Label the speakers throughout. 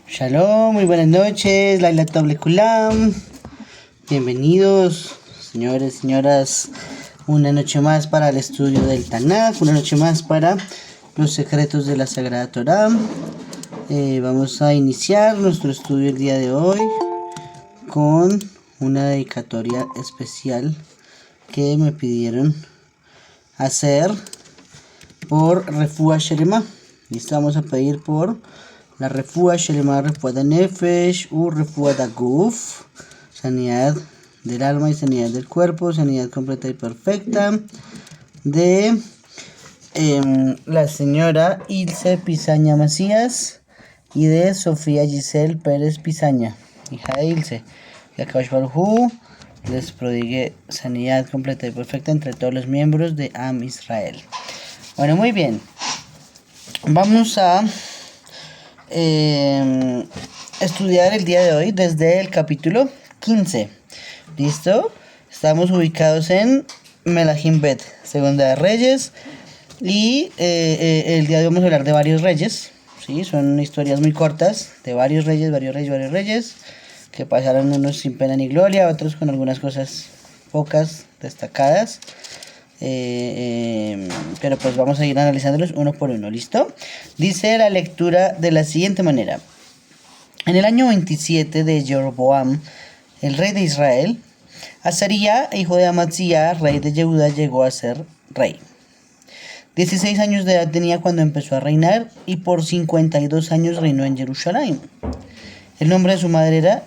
Speaker 1: Shalom, muy buenas noches, Laila Table Kulam. Bienvenidos, señores, señoras, una noche más para el estudio del Tanaj, una noche más para los secretos de la Sagrada Torá. Vamos a iniciar nuestro estudio el día de hoy con una dedicatoria especial que me pidieron hacer por Refúa Shelema. Listo, vamos a pedir por la Refúa Shelema, Refúa da Nefesh u Refúa da Guf, sanidad del alma y sanidad del cuerpo, sanidad completa y perfecta de la señora Ilse Pizaña Macías y de Sofía Giselle Pérez Pizaña, hija de Ilse. Y Akadosh Baruj Hu les prodigue sanidad completa y perfecta entre todos los miembros de Am Israel. Bueno, muy bien. Vamos a estudiar el día de hoy desde el capítulo 15. ¿Listo? Estamos ubicados en Melahim Bet, Segunda de Reyes. Y el día de hoy vamos a hablar de varios reyes. ¿Sí? Son historias muy cortas de varios reyes, que pasaron unos sin pena ni gloria, otros con algunas cosas pocas destacadas. Pero pues vamos a ir analizándolos uno por uno. ¿Listo? Dice la lectura de la siguiente manera: en el año 27 de Jeroboam, el rey de Israel, Azaría, hijo de Amatzía, rey de Yehuda, llegó a ser rey. 16 años de edad tenía cuando empezó a reinar y por 52 años reinó en Jerusalén. El nombre de su madre era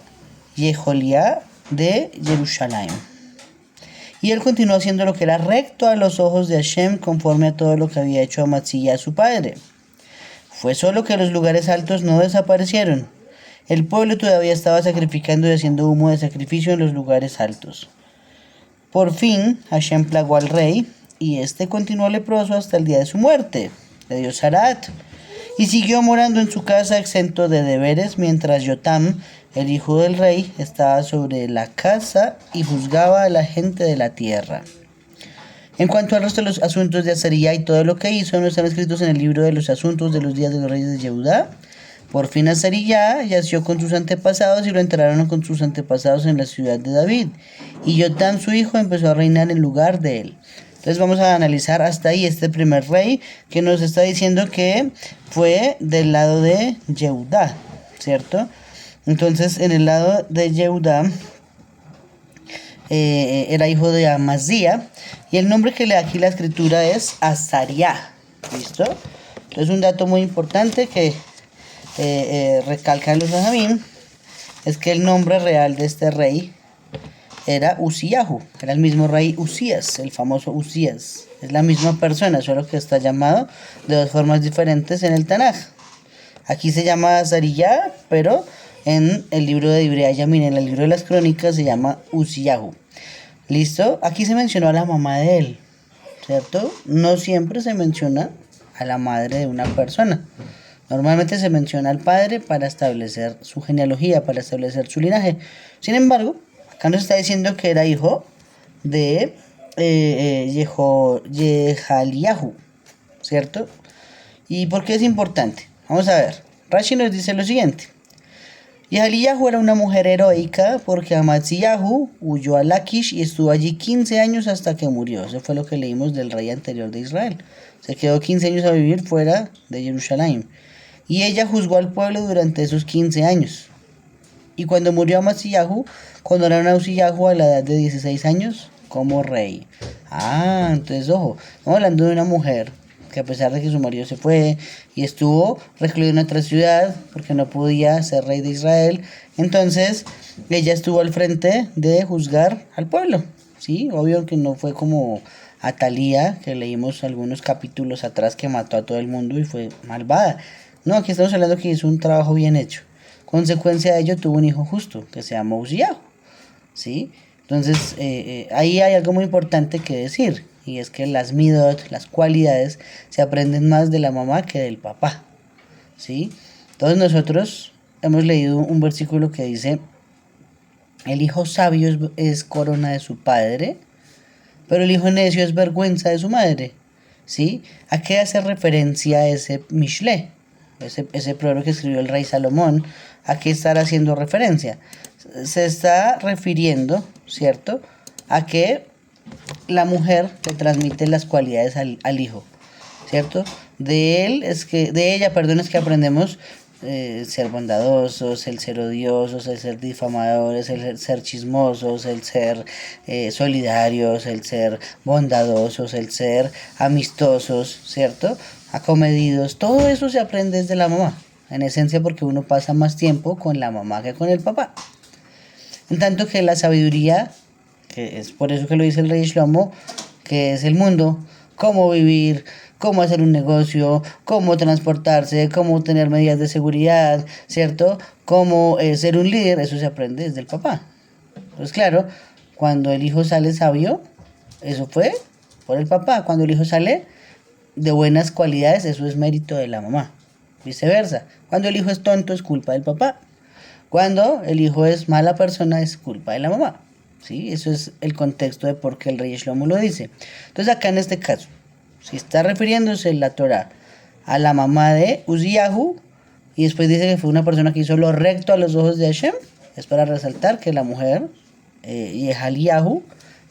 Speaker 1: Yeholiá de Jerusalén. Y él continuó haciendo lo que era recto a los ojos de Hashem, conforme a todo lo que había hecho Amatzía su padre. Fue solo que los lugares altos no desaparecieron. El pueblo todavía estaba sacrificando y haciendo humo de sacrificio en los lugares altos. Por fin, Hashem plagó al rey, y este continuó leproso hasta el día de su muerte. Le dio Sarat, y siguió morando en su casa exento de deberes, mientras Yotam, el hijo del rey, estaba sobre la casa y juzgaba a la gente de la tierra. En cuanto al resto de los asuntos de Azaría y todo lo que hizo, no están escritos en el libro de los asuntos de los días de los reyes de Yehudá. Por fin Azaría yació con sus antepasados y lo enterraron con sus antepasados en la ciudad de David. Y Yotam, su hijo, empezó a reinar en lugar de él. Entonces vamos a analizar hasta ahí este primer rey que nos está diciendo que fue del lado de Yehudá, ¿cierto? Entonces en el lado de Yehudá era hijo de Amazía, y el nombre que le da aquí la escritura es Azaría. ¿Listo? Entonces un dato muy importante que recalcan los Jajamim es que el nombre real de este rey era Uziyahu, era el mismo rey Usías, el famoso Usías. Es la misma persona, solo que está llamado de dos formas diferentes en el Tanaj. Aquí se llama Azaría, pero en el libro de Divrei Yamin, en el libro de las crónicas, se llama Uziyahu. ¿Listo? Aquí se mencionó a la mamá de él, ¿cierto? No siempre se menciona a la madre de una persona. Normalmente se menciona al padre para establecer su genealogía, para establecer su linaje. Sin embargo, acá nos está diciendo que era hijo de Yehaliyahu, ¿cierto? ¿Y por qué es importante? Vamos a ver. Rashi nos dice lo siguiente: Yehaliyahu era una mujer heroica porque Amatziyahu huyó a Laquish y estuvo allí 15 años hasta que murió. Eso fue lo que leímos del rey anterior de Israel. Se quedó 15 años a vivir fuera de Jerusalén. Y ella juzgó al pueblo durante esos 15 años. Y cuando murió Amatziyahu, coronaron a Uziyahu a la edad de 16 años como rey. Entonces ojo, estamos hablando de una mujer que a pesar de que su marido se fue y estuvo recluido en otra ciudad porque no podía ser rey de Israel, entonces ella estuvo al frente de juzgar al pueblo. Sí, obvio que no fue como Atalía, que leímos algunos capítulos atrás, que mató a todo el mundo y fue malvada. No, aquí estamos hablando que hizo un trabajo bien hecho. Consecuencia de ello, tuvo un hijo justo que se llama Uziyahu. ¿Sí? Entonces ahí hay algo muy importante que decir, y es que las midot, las cualidades, se aprenden más de la mamá que del papá. ¿Sí? Todos nosotros hemos leído un versículo que dice: el hijo sabio es corona de su padre, pero el hijo necio es vergüenza de su madre. ¿Sí? ¿A qué hace referencia ese Mishle? ese proverbio que escribió el rey Salomón, ¿a qué estará haciendo referencia? Se está refiriendo, ¿cierto?, a que la mujer le transmite las cualidades al hijo, ¿cierto? De ella, perdón, es que aprendemos ser bondadosos, el ser odiosos, el ser difamadores, el ser chismosos, el ser solidarios, el ser bondadosos, el ser amistosos, ¿cierto? Acomedidos, todo eso se aprende desde la mamá, en esencia porque uno pasa más tiempo con la mamá que con el papá. En tanto que la sabiduría, que es por eso que lo dice el rey Shlomo, que es el mundo, cómo vivir, cómo hacer un negocio, cómo transportarse, cómo tener medidas de seguridad, ¿cierto? Cómo ser un líder, eso se aprende desde el papá. Pues claro, cuando el hijo sale sabio, eso fue por el papá. Cuando el hijo sale de buenas cualidades, eso es mérito de la mamá. Viceversa, cuando el hijo es tonto, es culpa del papá. Cuando el hijo es mala persona, es culpa de la mamá. ¿Sí? Eso es el contexto de por qué el rey Shlomo lo dice. Entonces acá en este caso, si está refiriéndose la Torah a la mamá de Uziyahu y después dice que fue una persona que hizo lo recto a los ojos de Hashem, es para resaltar que la mujer Yehaliyahu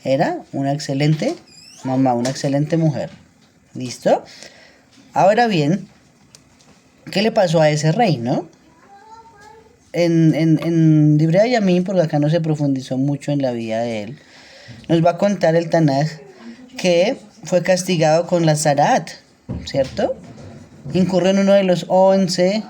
Speaker 1: era una excelente mamá, una excelente mujer. ¿Listo? Ahora bien, ¿qué le pasó a ese rey, no? En Divrei Hayamim, porque acá no se profundizó mucho en la vida de él, nos va a contar el Tanaj que fue castigado con la Zarat, ¿cierto? Incurrió en uno de los 11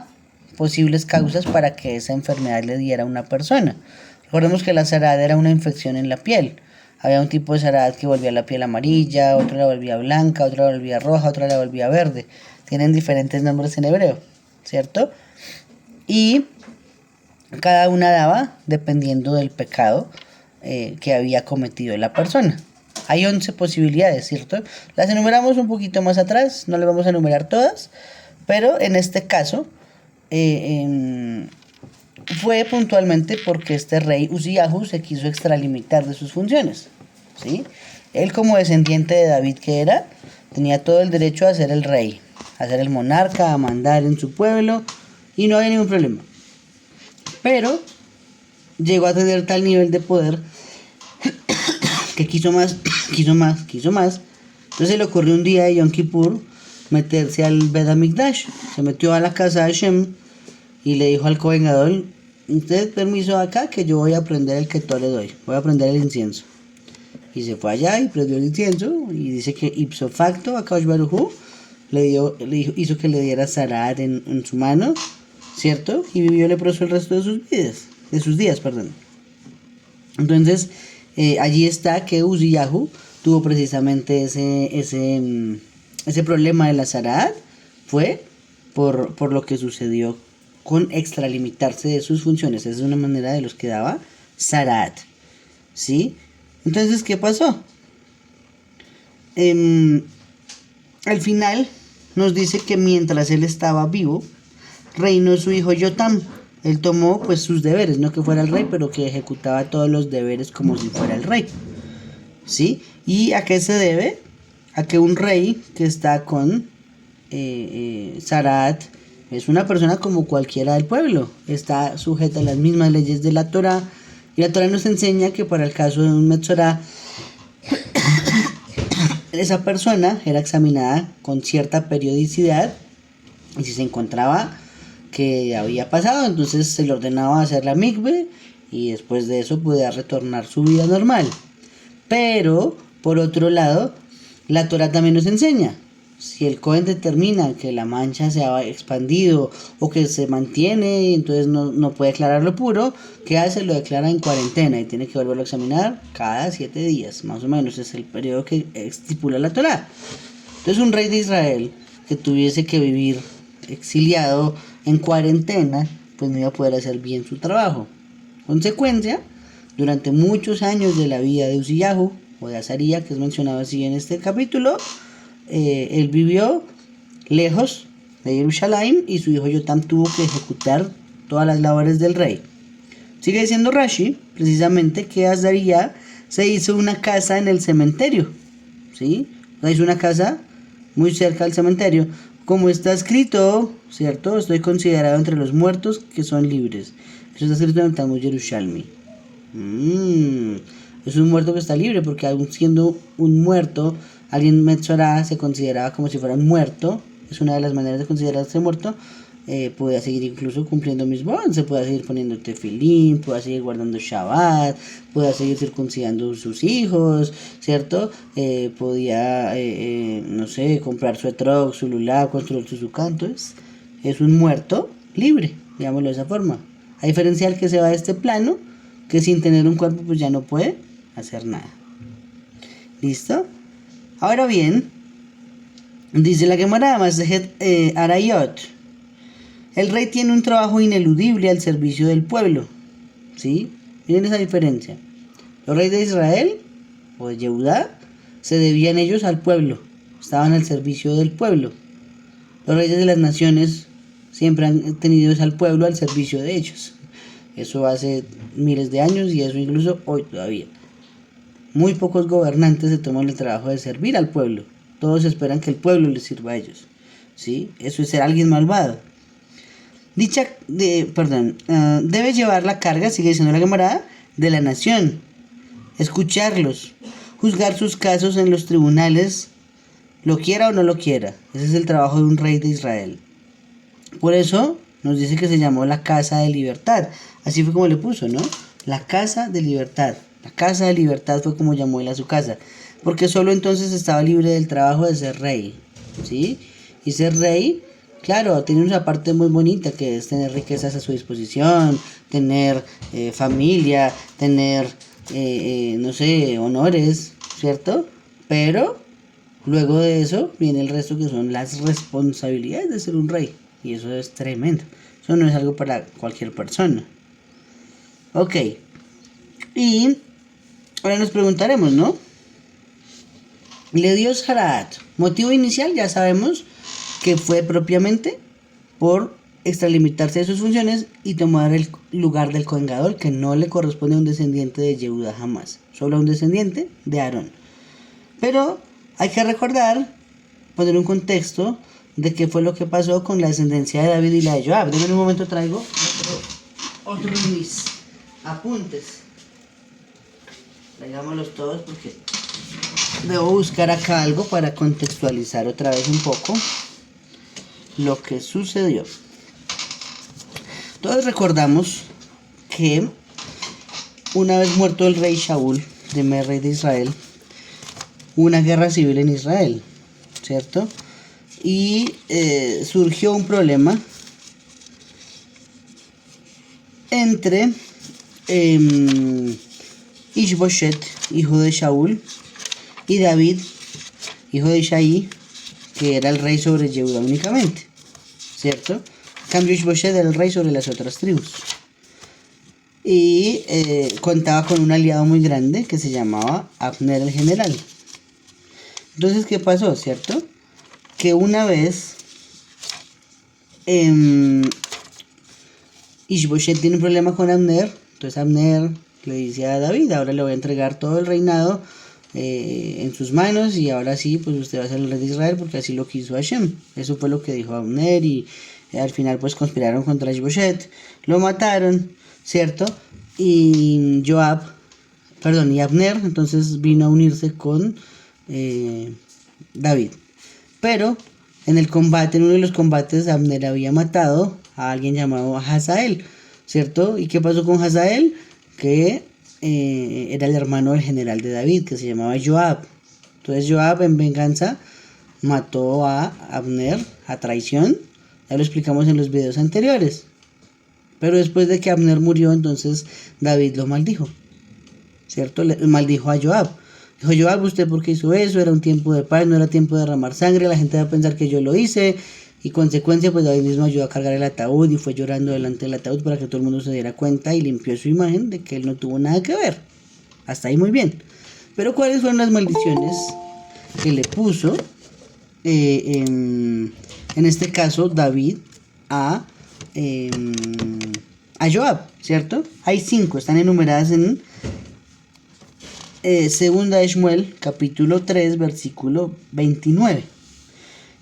Speaker 1: posibles causas para que esa enfermedad le diera a una persona. Recordemos que la Zarat era una infección en la piel. Había un tipo de Zarat que volvía la piel amarilla, otro la volvía blanca, otro la volvía roja, otro la volvía verde. Tienen diferentes nombres en hebreo, ¿cierto? Y cada una daba dependiendo del pecado que había cometido la persona. Hay 11 posibilidades, ¿cierto? Las enumeramos un poquito más atrás, no las vamos a enumerar todas, pero en este caso fue puntualmente porque este rey Uziyahu se quiso extralimitar de sus funciones, ¿sí? Él, como descendiente de David que era, tenía todo el derecho a ser el rey, a ser el monarca, a mandar en su pueblo, y no había ningún problema. Pero llegó a tener tal nivel de poder que quiso más. Entonces le ocurrió un día de Yom Kippur meterse al Bet HaMikdash. Se metió a la casa de Hashem y le dijo al Kohen Gadol: usted permiso acá que yo voy a prender el Ketore le doy, voy a prender el incienso. Y se fue allá y prendió el incienso, y dice que ipso facto a Akadosh Baruj Hu hizo que le diera zarat en su mano, ¿cierto? Y vivió leproso el resto de sus días. Entonces, allí está que Uziyahu tuvo precisamente ese problema de la zarat, fue por lo que sucedió con extralimitarse de sus funciones. Esa es una manera de los que daba zarat, ¿sí? Entonces, ¿qué pasó? Al final nos dice que mientras él estaba vivo, reinó su hijo Yotam. Él tomó pues sus deberes, no que fuera el rey, pero que ejecutaba todos los deberes como si fuera el rey, ¿sí? ¿Y a qué se debe? A que un rey que está con zarat es una persona como cualquiera del pueblo, está sujeta a las mismas leyes de la Torah, y la Torah nos enseña que para el caso de un metzorá, esa persona era examinada con cierta periodicidad, y si se encontraba que había pasado, entonces se le ordenaba hacer la mikve, y después de eso podía retornar su vida normal. Pero por otro lado, la Torah también nos enseña: si el Cohen determina que la mancha se ha expandido o que se mantiene y entonces no puede declararlo puro, ¿qué hace? Lo declara en cuarentena y tiene que volverlo a examinar cada 7 días, más o menos es el periodo que estipula la Torah. Entonces, un rey de Israel que tuviese que vivir exiliado en cuarentena, pues no iba a poder hacer bien su trabajo. Consecuencia, durante muchos años de la vida de Uziyahu o de Azaría, que es mencionado así en este capítulo, él vivió lejos de Jerusalén y su hijo Yotam tuvo que ejecutar todas las labores del rey. Sigue diciendo Rashi, precisamente, que Azaría se hizo una casa en el cementerio, ¿sí? Se hizo una casa muy cerca del cementerio, Como está escrito, ¿cierto? Estoy considerado entre los muertos que son libres. Eso está escrito en el Talmud Yerushalmi. Es un muerto que está libre, porque aún siendo un muerto, alguien Metzorah se consideraba como si fuera un muerto. Es una de las maneras de considerarse muerto. Podía seguir incluso cumpliendo misbón, se puede seguir poniendo tefilín, puede seguir guardando Shabbat, puede seguir circuncidando sus hijos, ¿cierto? Podía, no sé, comprar su etrog, su lulav, construir su canto. Es un muerto libre, digámoslo de esa forma. A diferencia del que se va de este plano, que sin tener un cuerpo pues ya no puede hacer nada. ¿Listo? Ahora bien, dice la Gemara Masejet Arayot. El rey tiene un trabajo ineludible al servicio del pueblo. ¿Sí? Miren esa diferencia. Los reyes de Israel o de Yehudá se debían ellos al pueblo. Estaban al servicio del pueblo. Los reyes de las naciones siempre han tenido al pueblo al servicio de ellos. Eso hace miles de años y eso incluso hoy todavía. Muy pocos gobernantes se toman el trabajo de servir al pueblo. Todos esperan que el pueblo les sirva a ellos. ¿Sí? Eso es ser alguien malvado. Debe llevar la carga, sigue diciendo la Gemara, de la nación, escucharlos, juzgar sus casos en los tribunales, lo quiera o no lo quiera. Ese es el trabajo de un rey de Israel. Por eso nos dice que se llamó la Casa de Libertad. Así fue como le puso, ¿no? La Casa de Libertad. La Casa de Libertad fue como llamó él a su casa. Porque solo entonces estaba libre del trabajo de ser rey. ¿Sí? Y ser rey, claro, tiene una parte muy bonita que es tener riquezas a su disposición, tener familia, tener, no sé, honores, ¿cierto? Pero luego de eso viene el resto que son las responsabilidades de ser un rey. Y eso es tremendo. Eso no es algo para cualquier persona. Ok. Y ahora nos preguntaremos, ¿no? Le dio Sharaat. Motivo inicial ya sabemos que fue propiamente por extralimitarse de sus funciones y tomar el lugar del Kohen Gadol, que no le corresponde a un descendiente de Yehuda jamás, solo a un descendiente de Aarón. Pero hay que recordar, poner un contexto de qué fue lo que pasó con la descendencia de David y la de Joab. Denme un momento, traigo otro de mis apuntes. Traigámoslos todos porque debo buscar acá algo para contextualizar otra vez un poco lo que sucedió. Todos recordamos que una vez muerto el rey Shaul, primer rey de Israel, hubo una guerra civil en Israel, ¿cierto? Y surgió un problema entre Ishboshet, hijo de Shaul, y David, hijo de Isaí, que era el rey sobre Yehuda únicamente, ¿cierto? En cambio, Ishboshet era el rey sobre las otras tribus. Y contaba con un aliado muy grande que se llamaba Abner el general. Entonces, ¿qué pasó, cierto? Que una vez Ishboshet tiene un problema con Abner. Entonces Abner le dice a David: ahora le voy a entregar todo el reinado en sus manos y ahora sí, pues usted va a ser el rey de Israel porque así lo quiso Hashem. Eso fue lo que dijo Abner y al final pues conspiraron contra Ishboshet, lo mataron, ¿cierto? Y Abner entonces vino a unirse con David. Pero en uno de los combates, Abner había matado a alguien llamado Hazael, ¿cierto? ¿Y qué pasó con Hazael? Que era el hermano del general de David, que se llamaba Joab. Entonces Joab, en venganza, mató a Abner a traición. Ya lo explicamos en los videos anteriores. Pero después de que Abner murió, entonces David lo maldijo, ¿cierto? Le maldijo a Joab. Dijo: Joab, ¿usted por qué hizo eso? Era un tiempo de paz, no era tiempo de derramar sangre. La gente va a pensar que yo lo hice. Y consecuencia, pues David mismo ayudó a cargar el ataúd y fue llorando delante del ataúd para que todo el mundo se diera cuenta y limpió su imagen de que él no tuvo nada que ver. Hasta ahí muy bien. Pero ¿cuáles fueron las maldiciones que le puso, en este caso, David a Joab, ¿cierto? Hay 5, están enumeradas en segunda de Shmuel, capítulo 3, versículo 29.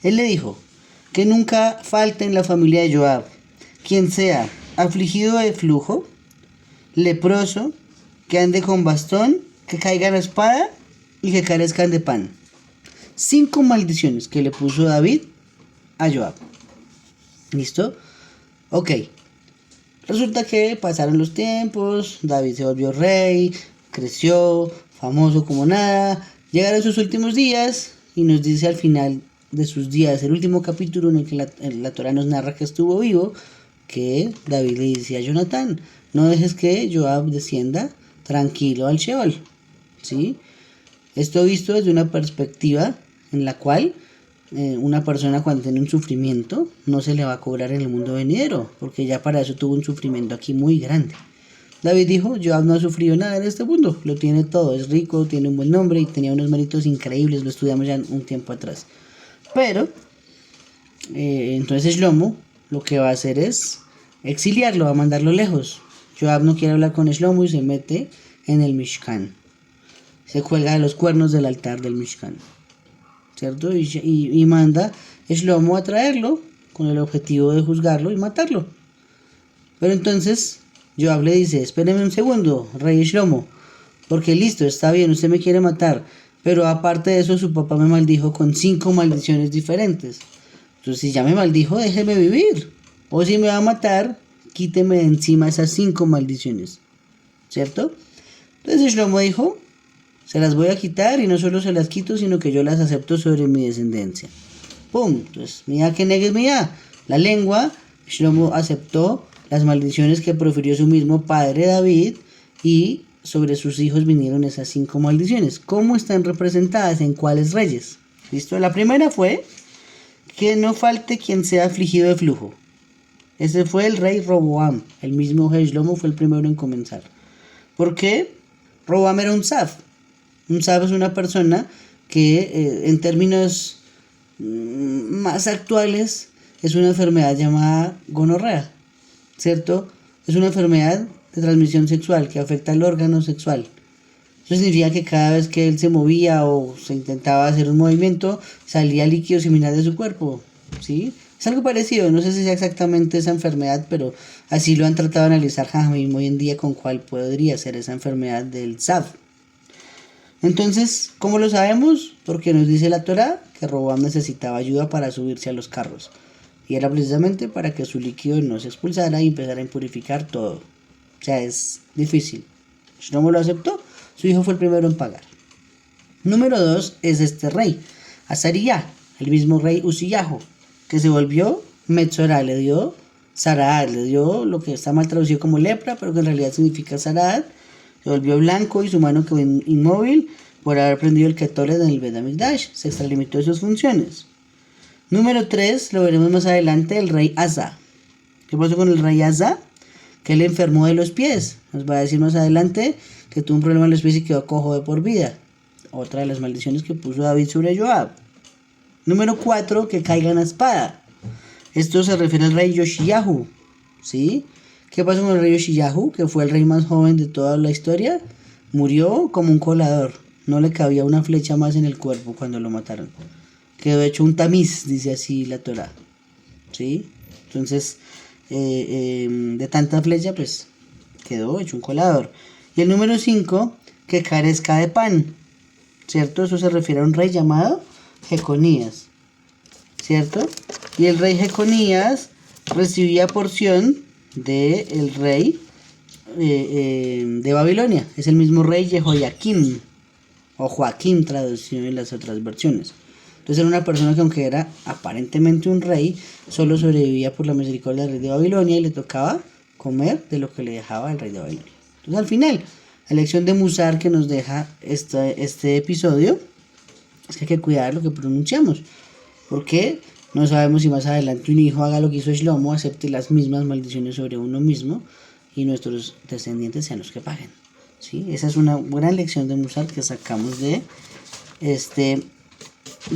Speaker 1: Él le dijo: que nunca falte en la familia de Joab quien sea afligido de flujo, leproso, que ande con bastón, que caiga la espada y que carezcan de pan. 5 maldiciones que le puso David a Joab. ¿Listo? Ok. Resulta que pasaron los tiempos, David se volvió rey, creció, famoso como nada. Llegaron sus últimos días y nos dice al final de sus días, el último capítulo en el que la Torah nos narra que estuvo vivo, que David le dice a Jonatán, no dejes que Joab descienda tranquilo al Sheol. ¿Sí? Esto visto desde una perspectiva en la cual una persona cuando tiene un sufrimiento no se le va a cobrar en el mundo venidero, porque ya para eso tuvo un sufrimiento aquí muy grande. David dijo, Joab no ha sufrido nada en este mundo, lo tiene todo, es rico, tiene un buen nombre y tenía unos méritos increíbles, lo estudiamos ya un tiempo atrás. Pero, entonces Shlomo lo que va a hacer es exiliarlo, va a mandarlo lejos. Joab no quiere hablar con Shlomo y se mete en el Mishkan. Se cuelga de los cuernos del altar del Mishkan. ¿Cierto? Y manda Shlomo a traerlo con el objetivo de juzgarlo y matarlo. Pero entonces Joab le dice, espéreme un segundo, rey Shlomo, porque listo, está bien, usted me quiere matar, pero aparte de eso su papá me maldijo con 5 maldiciones diferentes. Entonces si ya me maldijo, déjeme vivir. O si me va a matar, quíteme de encima esas 5 maldiciones. ¿Cierto? Entonces Shlomo dijo, se las voy a quitar y no solo se las quito, sino que yo las acepto sobre mi descendencia. ¡Pum! Entonces, mira que negues mira. La lengua, Shlomo aceptó las maldiciones que profirió su mismo padre David y sobre sus hijos vinieron esas 5 maldiciones. ¿Cómo están representadas? ¿En cuáles reyes? ¿Listo? La primera fue que no falte quien sea afligido de flujo. Ese fue el rey Roboam. El mismo rey Shlomo fue el primero en comenzar. ¿Por qué? Roboam era un tzaf. Un tzaf es una persona que en términos más actuales es una enfermedad llamada gonorrea, ¿cierto? Es una enfermedad de transmisión sexual que afecta al órgano sexual. Eso significa que cada vez que él se movía o se intentaba hacer un movimiento, salía líquido seminal de su cuerpo, ¿sí? Es algo parecido, no sé si sea exactamente esa enfermedad, pero así lo han tratado de analizar hoy en día con cuál podría ser esa enfermedad del tzaf. Entonces, ¿cómo lo sabemos? Porque nos dice la Torá que Roboam necesitaba ayuda para subirse a los carros. Y era precisamente para que su líquido no se expulsara y empezara a impurificar todo. O sea, es difícil. Shlomo lo aceptó, su hijo fue el primero en pagar. Número 2 es este rey, Azariyá, el mismo rey Uziyahu, que se volvió Metzorá, le dio Zaraat, le dio lo que está mal traducido como lepra, pero que en realidad significa Zaraat. Se volvió blanco y su mano quedó inmóvil por haber prendido el Ketoret en el Bet HaMikdash. Se extralimitó de sus funciones. Número 3, lo veremos más adelante, el rey Asa. ¿Qué pasó con el rey Asa? Que él enfermó de los pies. Nos va a decir más adelante que tuvo un problema en los pies y quedó cojo de por vida. Otra de las maldiciones que puso David sobre Joab. Número 4, que caiga en la espada. Esto se refiere al rey Yoshiyahu. ¿Sí? ¿Qué pasó con el rey Yoshiyahu? Que fue el rey más joven de toda la historia. Murió como un colador. No le cabía una flecha más en el cuerpo cuando lo mataron. Quedó hecho un tamiz, dice así la Torá. ¿Sí? Entonces, de tanta flecha, pues, quedó hecho un colador. Y el número 5, que carezca de pan. ¿Cierto? Eso se refiere a un rey llamado Jeconías. ¿Cierto? Y el rey Jeconías recibía porción del rey de Babilonia. Es el mismo rey Jehoiakim, o Joaquín traducido en las otras versiones. Entonces era una persona que aunque era aparentemente un rey, solo sobrevivía por la misericordia del rey de Babilonia y le tocaba comer de lo que le dejaba el rey de Babilonia. Entonces al final, la lección de Musar que nos deja este episodio es que hay que cuidar lo que pronunciamos. Porque no sabemos si más adelante un hijo haga lo que hizo Shlomo, acepte las mismas maldiciones sobre uno mismo y nuestros descendientes sean los que paguen. ¿Sí? Esa es una buena lección de Musar que sacamos de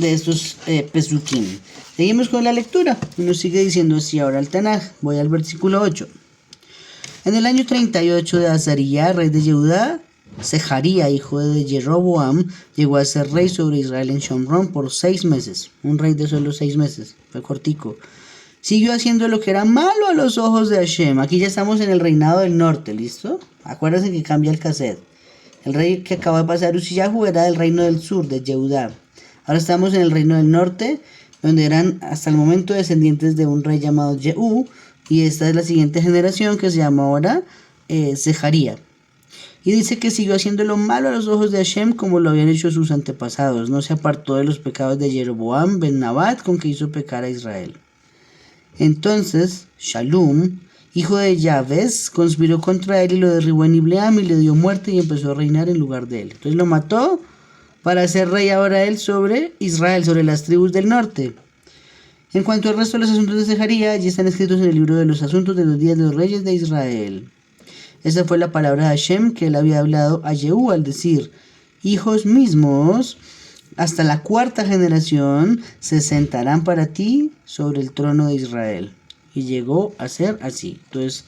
Speaker 1: estos pesukim. Seguimos con la lectura. Y nos sigue diciendo así ahora el Tanaj. Voy al versículo 8. En el año 38 de Azariyá, rey de Yehudá, Sejaría, hijo de Jeroboam, llegó a ser rey sobre Israel en Shomrón por 6 meses. Un rey de solo 6 meses, fue cortico. Siguió haciendo lo que era malo a los ojos de Hashem. Aquí ya estamos en el reinado del norte, ¿listo? Acuérdense que cambia el cassette. El rey que acaba de pasar, Uziyahu, era del reino del sur, de Yehudá. Ahora estamos en el reino del norte, donde eran hasta el momento descendientes de un rey llamado Jehú. Y esta es la siguiente generación que se llama ahora Sejaría. Y dice que siguió haciendo lo malo a los ojos de Hashem como lo habían hecho sus antepasados. No se apartó de los pecados de Jeroboam ben Nabat con que hizo pecar a Israel. Entonces Shalum, hijo de Yabes, conspiró contra él y lo derribó en Ibleam y le dio muerte y empezó a reinar en lugar de él. Entonces lo mató para ser rey ahora él sobre Israel, sobre las tribus del norte. En cuanto al resto de los asuntos de Sejaría, allí están escritos en el libro de los asuntos de los días de los reyes de Israel. Esa fue la palabra de Hashem que él había hablado a Jehú al decir: hijos mismos, hasta la 4ª generación se sentarán para ti sobre el trono de Israel. Y llegó a ser así. Entonces,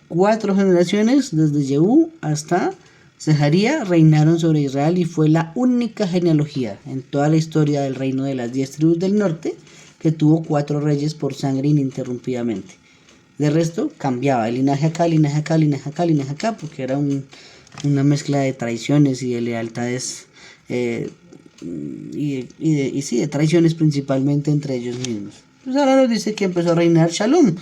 Speaker 1: 4 generaciones, desde Jehú hasta Sejaría, reinaron sobre Israel y fue la única genealogía en toda la historia del reino de las 10 tribus del norte que tuvo 4 reyes por sangre ininterrumpidamente. De resto, cambiaba de linaje acá, linaje acá, linaje acá, linaje acá, porque era una mezcla de traiciones y de lealtades, sí, de traiciones principalmente entre ellos mismos. Pues ahora nos dice que empezó a reinar Shalom.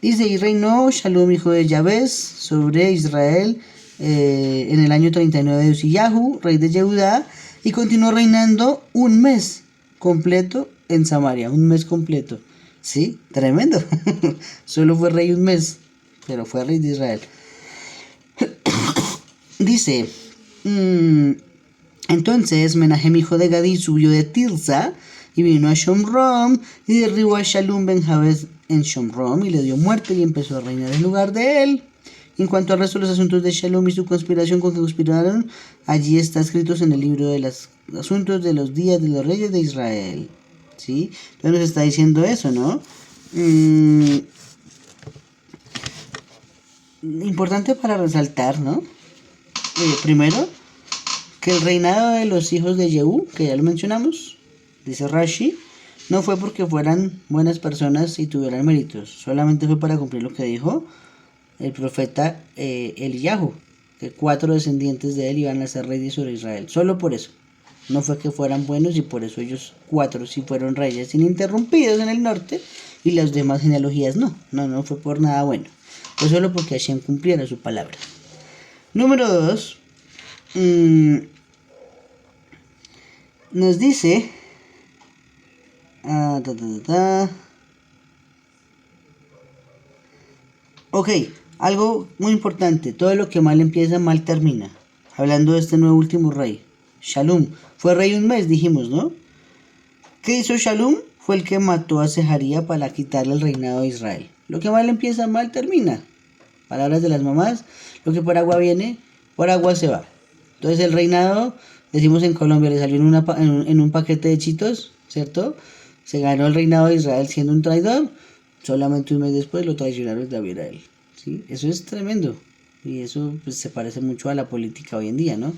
Speaker 1: Dice, y reinó Shalom, hijo de Yabes, sobre Israel en el año 39 de Uziyahu, rey de Yehudá, y continuó reinando un mes completo en Samaria, un mes completo. Sí, tremendo. Solo fue rey un mes, pero fue rey de Israel. Dice, entonces Menahem, hijo de Gadí, subió de Tirsa y vino a Shomrom y derribó a Shalum ben Jabez en Shomrom y le dio muerte y empezó a reinar en lugar de él. En cuanto al resto de los asuntos de Shalom y su conspiración con que conspiraron, allí está escritos en el libro de los asuntos de los días de los reyes de Israel. ¿Sí? Entonces nos está diciendo eso, ¿no? Importante para resaltar, ¿no? Primero, que el reinado de los hijos de Jehú, que ya lo mencionamos, dice Rashi, no fue porque fueran buenas personas y tuvieran méritos, solamente fue para cumplir lo que dijo el profeta Eliyahu, que 4 descendientes de él iban a ser reyes sobre Israel, solo por eso. No fue que fueran buenos y por eso ellos 4 sí fueron reyes ininterrumpidos en el norte y las demás genealogías no fue por nada bueno. Fue solo porque Hashem cumpliera su palabra. Número 2. Nos dice... Ok, algo muy importante. Todo lo que mal empieza, mal termina. Hablando de este nuevo último rey. Shalom. Fue rey un mes, dijimos, ¿no? ¿Qué hizo Shalom? Fue el que mató a Sejaría para quitarle el reinado de Israel. Lo que mal empieza, mal termina. Palabras de las mamás. Lo que por agua viene, por agua se va. Entonces el reinado, decimos en Colombia, le salió en un paquete de chitos, ¿cierto? Se ganó el reinado de Israel siendo un traidor. Solamente un mes después lo traicionaron también a él. ¿Sí? Eso es tremendo. Y eso pues, se parece mucho a la política hoy en día, ¿no?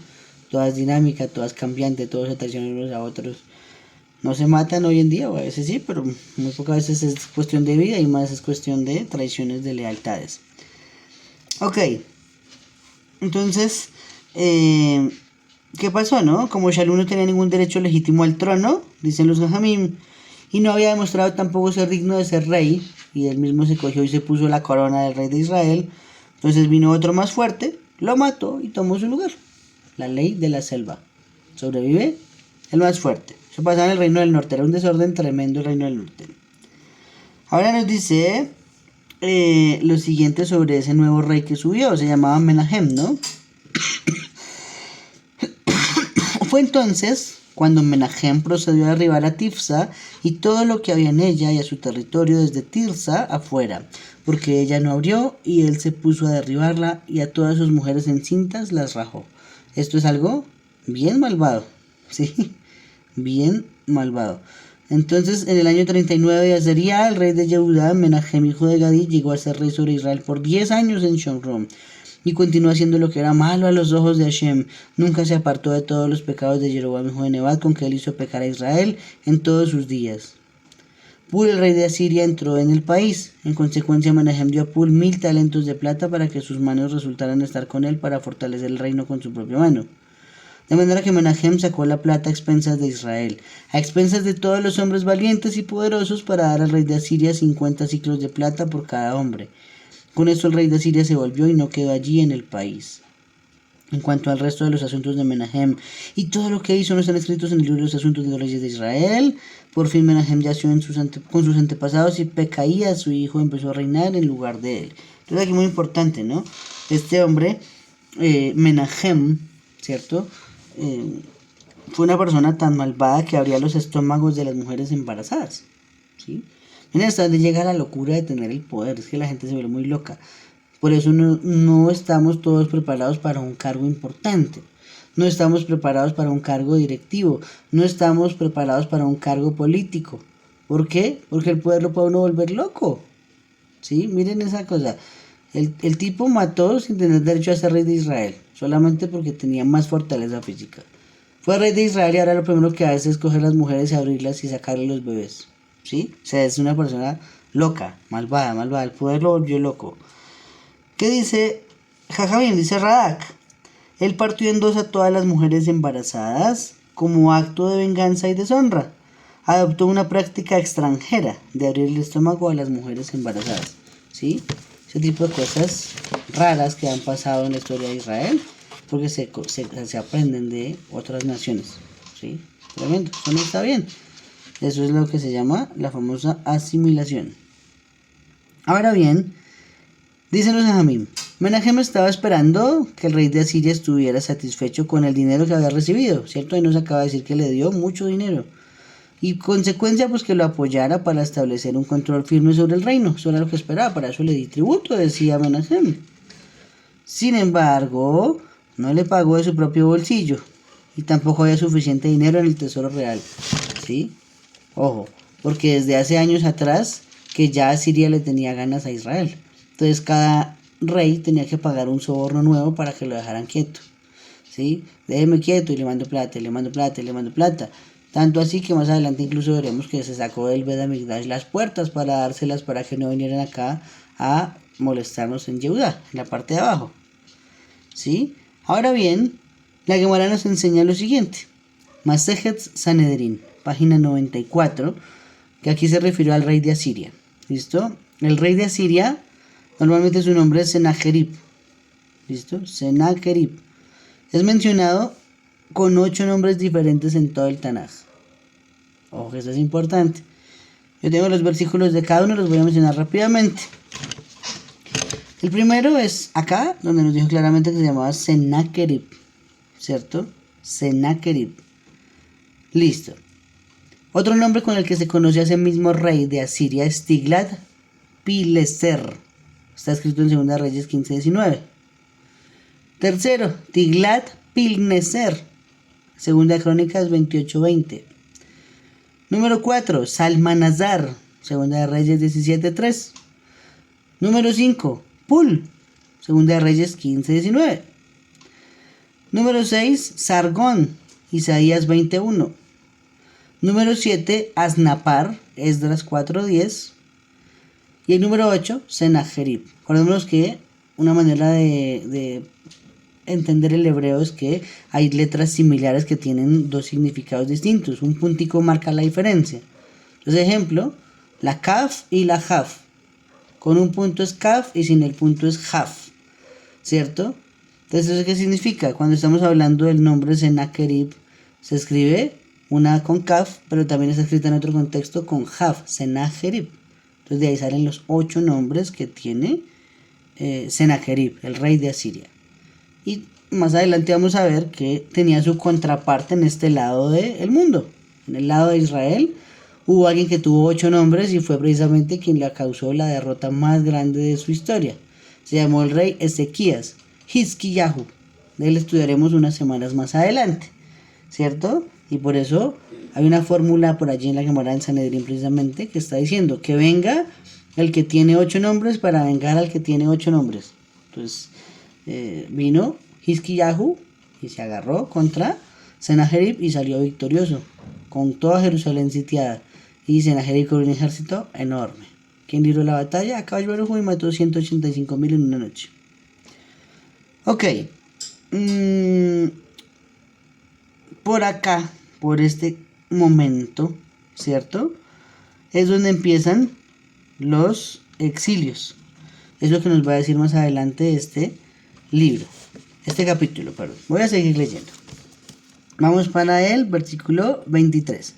Speaker 1: Toda es dinámica, toda es cambiante, todos se traicionan unos a otros. No se matan hoy en día, o a veces sí, pero muy pocas veces es cuestión de vida y más es cuestión de traiciones, de lealtades. Ok, entonces, ¿qué pasó, no? Como Shalom no tenía ningún derecho legítimo al trono, dicen los Jajamim, y no había demostrado tampoco ser digno de ser rey, y él mismo se cogió y se puso la corona del rey de Israel, entonces vino otro más fuerte, lo mató y tomó su lugar. La ley de la selva. Sobrevive el más fuerte. Eso pasaba en el reino del norte. Era un desorden tremendo el reino del norte. Ahora nos dice lo siguiente sobre ese nuevo rey que subió. Se llamaba Menahem, ¿no? Fue entonces cuando Menahem procedió a derribar a Tifsa y todo lo que había en ella y a su territorio desde Tirsa afuera, porque ella no abrió y él se puso a derribarla y a todas sus mujeres encintas las rajó. Esto es algo bien malvado, ¿sí? Bien malvado. Entonces, en el año 39 de Azaría, el rey de Yehudá, Menahem, hijo de Gadí, llegó a ser rey sobre Israel por 10 años en Shomrom. y continuó haciendo lo que era malo a los ojos de Hashem. Nunca se apartó de todos los pecados de Jeroboam hijo de Nebat, con que él hizo pecar a Israel en todos sus días. Pul, el rey de Asiria, entró en el país. En consecuencia, Menahem dio a Pul 1000 talentos de plata para que sus manos resultaran estar con él para fortalecer el reino con su propia mano. De manera que Menahem sacó la plata a expensas de Israel, a expensas de todos los hombres valientes y poderosos, para dar al rey de Asiria 50 ciclos de plata por cada hombre. Con esto el rey de Asiria se volvió y no quedó allí en el país. En cuanto al resto de los asuntos de Menahem y todo lo que hizo, no están escritos en el libro de los asuntos de los reyes de Israel. Por fin Menahem yació con sus antepasados y Pecaías, su hijo, empezó a reinar en lugar de él. Entonces aquí muy importante, ¿no? Este hombre, Menahem, ¿cierto? Fue una persona tan malvada que abría los estómagos de las mujeres embarazadas, ¿sí? Miren hasta dónde llega la locura de tener el poder. Es que la gente se vuelve muy loca. Por eso no estamos todos preparados para un cargo importante. No estamos preparados para un cargo directivo. No estamos preparados para un cargo político. ¿Por qué? Porque el poder lo puede uno volver loco. ¿Sí? Miren esa cosa. El tipo mató sin tener derecho a ser rey de Israel, solamente porque tenía más fortaleza física. Fue rey de Israel y ahora lo primero que hace es coger las mujeres y abrirlas y sacarle los bebés. ¿Sí? O sea, es una persona loca, malvada. El poder lo volvió loco. ¿Qué dice Jajamim? Dice Radak. Él partió en dos a todas las mujeres embarazadas como acto de venganza y deshonra. Adoptó una práctica extranjera de abrir el estómago a las mujeres embarazadas. ¿Sí? Ese tipo de cosas raras que han pasado en la historia de Israel, porque se aprenden de otras naciones. ¿Sí? Tremendo, eso no está bien. Eso es lo que se llama la famosa asimilación. Ahora bien, dicen los Jajamim, Menahem estaba esperando que el rey de Asiria estuviera satisfecho con el dinero que había recibido, ¿cierto? Y nos acaba de decir que le dio mucho dinero. Y consecuencia, pues que lo apoyara para establecer un control firme sobre el reino. Eso era lo que esperaba, para eso le di tributo, decía Menahem. Sin embargo, no le pagó de su propio bolsillo y tampoco había suficiente dinero en el tesoro real. ¿Sí? Ojo, porque desde hace años atrás que ya Asiria le tenía ganas a Israel. Entonces cada rey tenía que pagar un soborno nuevo para que lo dejaran quieto. ¿Sí? Déjeme quieto y le mando plata, le mando plata, le mando plata. Tanto así que más adelante incluso veremos que se sacó del Bet Hamikdash las puertas para dárselas para que no vinieran acá a molestarnos en Yehudá, en la parte de abajo. ¿Sí? Ahora bien, la Gemara nos enseña lo siguiente. Masejet Sanedrin, página 94, que aquí se refirió al rey de Asiria. ¿Listo? El rey de Asiria, normalmente su nombre es Senajerib. ¿Listo? Senajerib. Es mencionado con 8 nombres diferentes en todo el Tanaj. Ojo, eso es importante. Yo tengo los versículos de cada uno, los voy a mencionar rápidamente. El primero es acá, donde nos dijo claramente que se llamaba Senaquerib, ¿cierto? Senaquerib. Listo. Otro nombre con el que se conoce a ese mismo rey de Asiria es Tiglat-Pileser. Está escrito en 2 Reyes 15:19. Tercero, Tiglat-Pilneser. 2 Crónicas 28:20. Número 4, Salmanazar. 2 Reyes 17:3. Número 5, Pul. 2 Reyes 15:19. Número 6, Sargón. Isaías 20:1. Número 7, Asnapar. Esdras 4:10. Y el número 8, Senajerib. Recordemos que una manera de entender el hebreo es que hay letras similares que tienen 2 significados distintos. Un puntico marca la diferencia. Entonces, ejemplo, la kaf y la jaf. Con un punto es kaf y sin el punto es jaf. ¿Cierto? Entonces, ¿eso qué significa? Cuando estamos hablando del nombre Senaquerib, se escribe una con kaf, pero también está escrita en otro contexto con jaf, Senajerib. Entonces, de ahí salen los 8 nombres que tiene Senaquerib, el rey de Asiria. Y más adelante vamos a ver que tenía su contraparte en este lado del mundo. En el lado de Israel hubo alguien que tuvo 8 nombres y fue precisamente quien le causó la derrota más grande de su historia. Se llamó el rey Ezequías, Hizkiyahu. De él estudiaremos unas semanas más adelante, ¿cierto? Y por eso hay una fórmula por allí en la Gemara en Sanedrín precisamente que está diciendo que venga el que tiene 8 nombres para vengar al que tiene 8 nombres. Entonces, vino Hizkiyahu y se agarró contra Sennacherib y salió victorioso, con toda Jerusalén sitiada, y Sennacherib con un ejército enorme. ¿Quién libró la batalla? Akash Baruj Hu y mató 185.000 en una noche. Ok. Por acá, por este momento, ¿cierto? Es donde empiezan los exilios. Es lo que nos va a decir más adelante este capítulo, perdón. Voy a seguir leyendo. Vamos para el versículo 23.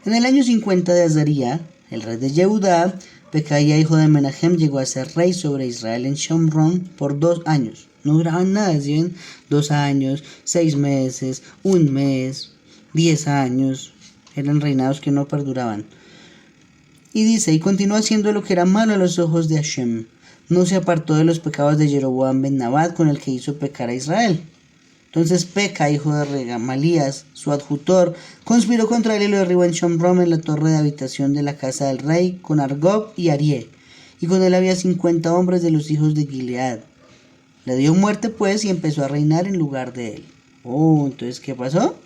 Speaker 1: En el año 50 de Azaría, el rey de Yehudá, Pekaía, hijo de Menahem, llegó a ser rey sobre Israel en Shomron por 2 años. No duraban nada, ¿sí? 2 años, 6 meses, 1 mes, 10 años. Eran reinados que no perduraban. Y dice, y continuó haciendo lo que era malo a los ojos de Hashem. No se apartó de los pecados de Jeroboam ben Nabat, con el que hizo pecar a Israel. Entonces Peca, hijo de Regamalías, su adjutor, conspiró contra él y lo derribó en Shomron, en la torre de habitación de la casa del rey, con Argob y Arié. Y con él había 50 hombres de los hijos de Gilead. Le dio muerte pues y empezó a reinar en lugar de él. Entonces, ¿qué pasó?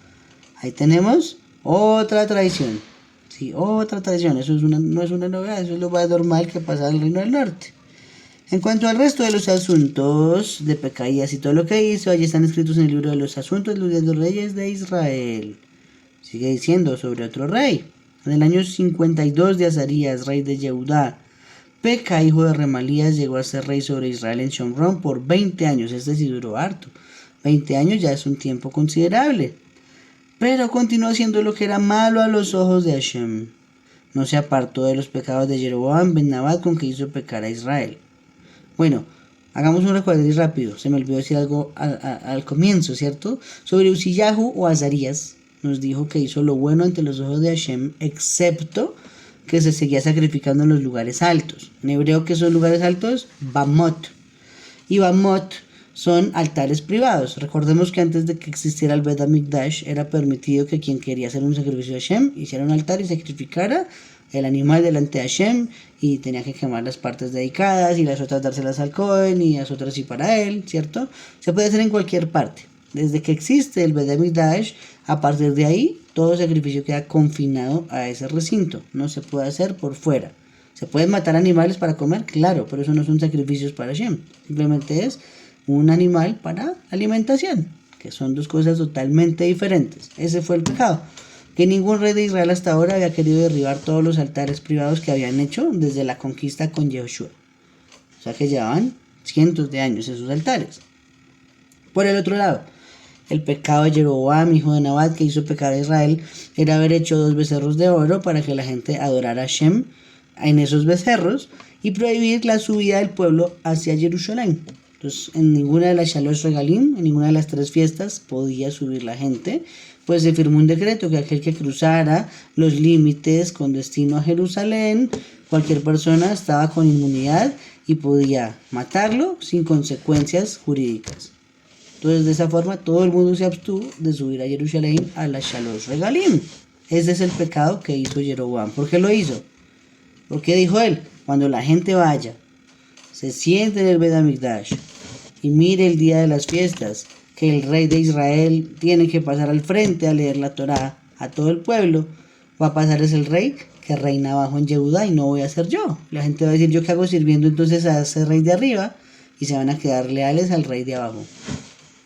Speaker 1: Ahí tenemos otra traición. Sí, otra traición. Eso no es una novedad, eso es lo más normal que pasa en el Reino del Norte. En cuanto al resto de los asuntos de Pecaías y todo lo que hizo, allí están escritos en el libro de los asuntos de los reyes de Israel. Sigue diciendo sobre otro rey. En el año 52 de Azarías, rey de Yehudá, Peca, hijo de Remalías, llegó a ser rey sobre Israel en Shomron por 20 años. Este sí duró harto. 20 años ya es un tiempo considerable. Pero continuó haciendo lo que era malo a los ojos de Hashem. No se apartó de los pecados de Jeroboam ben Nabat, con que hizo pecar a Israel. Bueno, hagamos un recuerdo rápido. Se me olvidó decir algo al comienzo, ¿cierto? Sobre Uziyahu o Azarías, nos dijo que hizo lo bueno ante los ojos de Hashem, excepto que se seguía sacrificando en los lugares altos. En hebreo, ¿qué son lugares altos? Bamot. Y Bamot son altares privados. Recordemos que antes de que existiera el Bet HaMikdash, era permitido que quien quería hacer un sacrificio a Hashem hiciera un altar y sacrificara el animal delante de Hashem, y tenía que quemar las partes dedicadas y las otras dárselas al Cohen y las otras y para él, ¿cierto? Se puede hacer en cualquier parte. Desde que existe el Bet HaMikdash, a partir de ahí, todo sacrificio queda confinado a ese recinto. No se puede hacer por fuera. ¿Se pueden matar animales para comer? Claro, pero eso no son sacrificios para Hashem. Simplemente es un animal para alimentación, que son dos cosas totalmente diferentes. Ese fue el pecado. Que ningún rey de Israel hasta ahora había querido derribar todos los altares privados que habían hecho desde la conquista con Yehoshua. O sea que llevaban cientos de años esos altares. Por el otro lado, el pecado de Jeroboam, hijo de Nabat, que hizo pecar a Israel, era haber hecho 2 becerros de oro para que la gente adorara a Hashem en esos becerros, y prohibir la subida del pueblo hacia Jerusalén. Entonces, en ninguna de las Shalosh Regalim, en ninguna de las 3 fiestas, podía subir la gente, pues se firmó un decreto que aquel que cruzara los límites con destino a Jerusalén, cualquier persona estaba con inmunidad y podía matarlo sin consecuencias jurídicas. Entonces, de esa forma, todo el mundo se abstuvo de subir a Jerusalén a la Shalosh Regalim. Ese es el pecado que hizo Jeroboam. ¿Por qué lo hizo? Porque dijo él, cuando la gente vaya, se siente en el Bet HaMikdash y mire el día de las fiestas, que el rey de Israel tiene que pasar al frente a leer la Torá a todo el pueblo, va a pasar es el rey que reina abajo en Yehudá y no voy a ser yo. La gente va a decir, ¿yo qué hago sirviendo entonces a ese rey de arriba? Y se van a quedar leales al rey de abajo,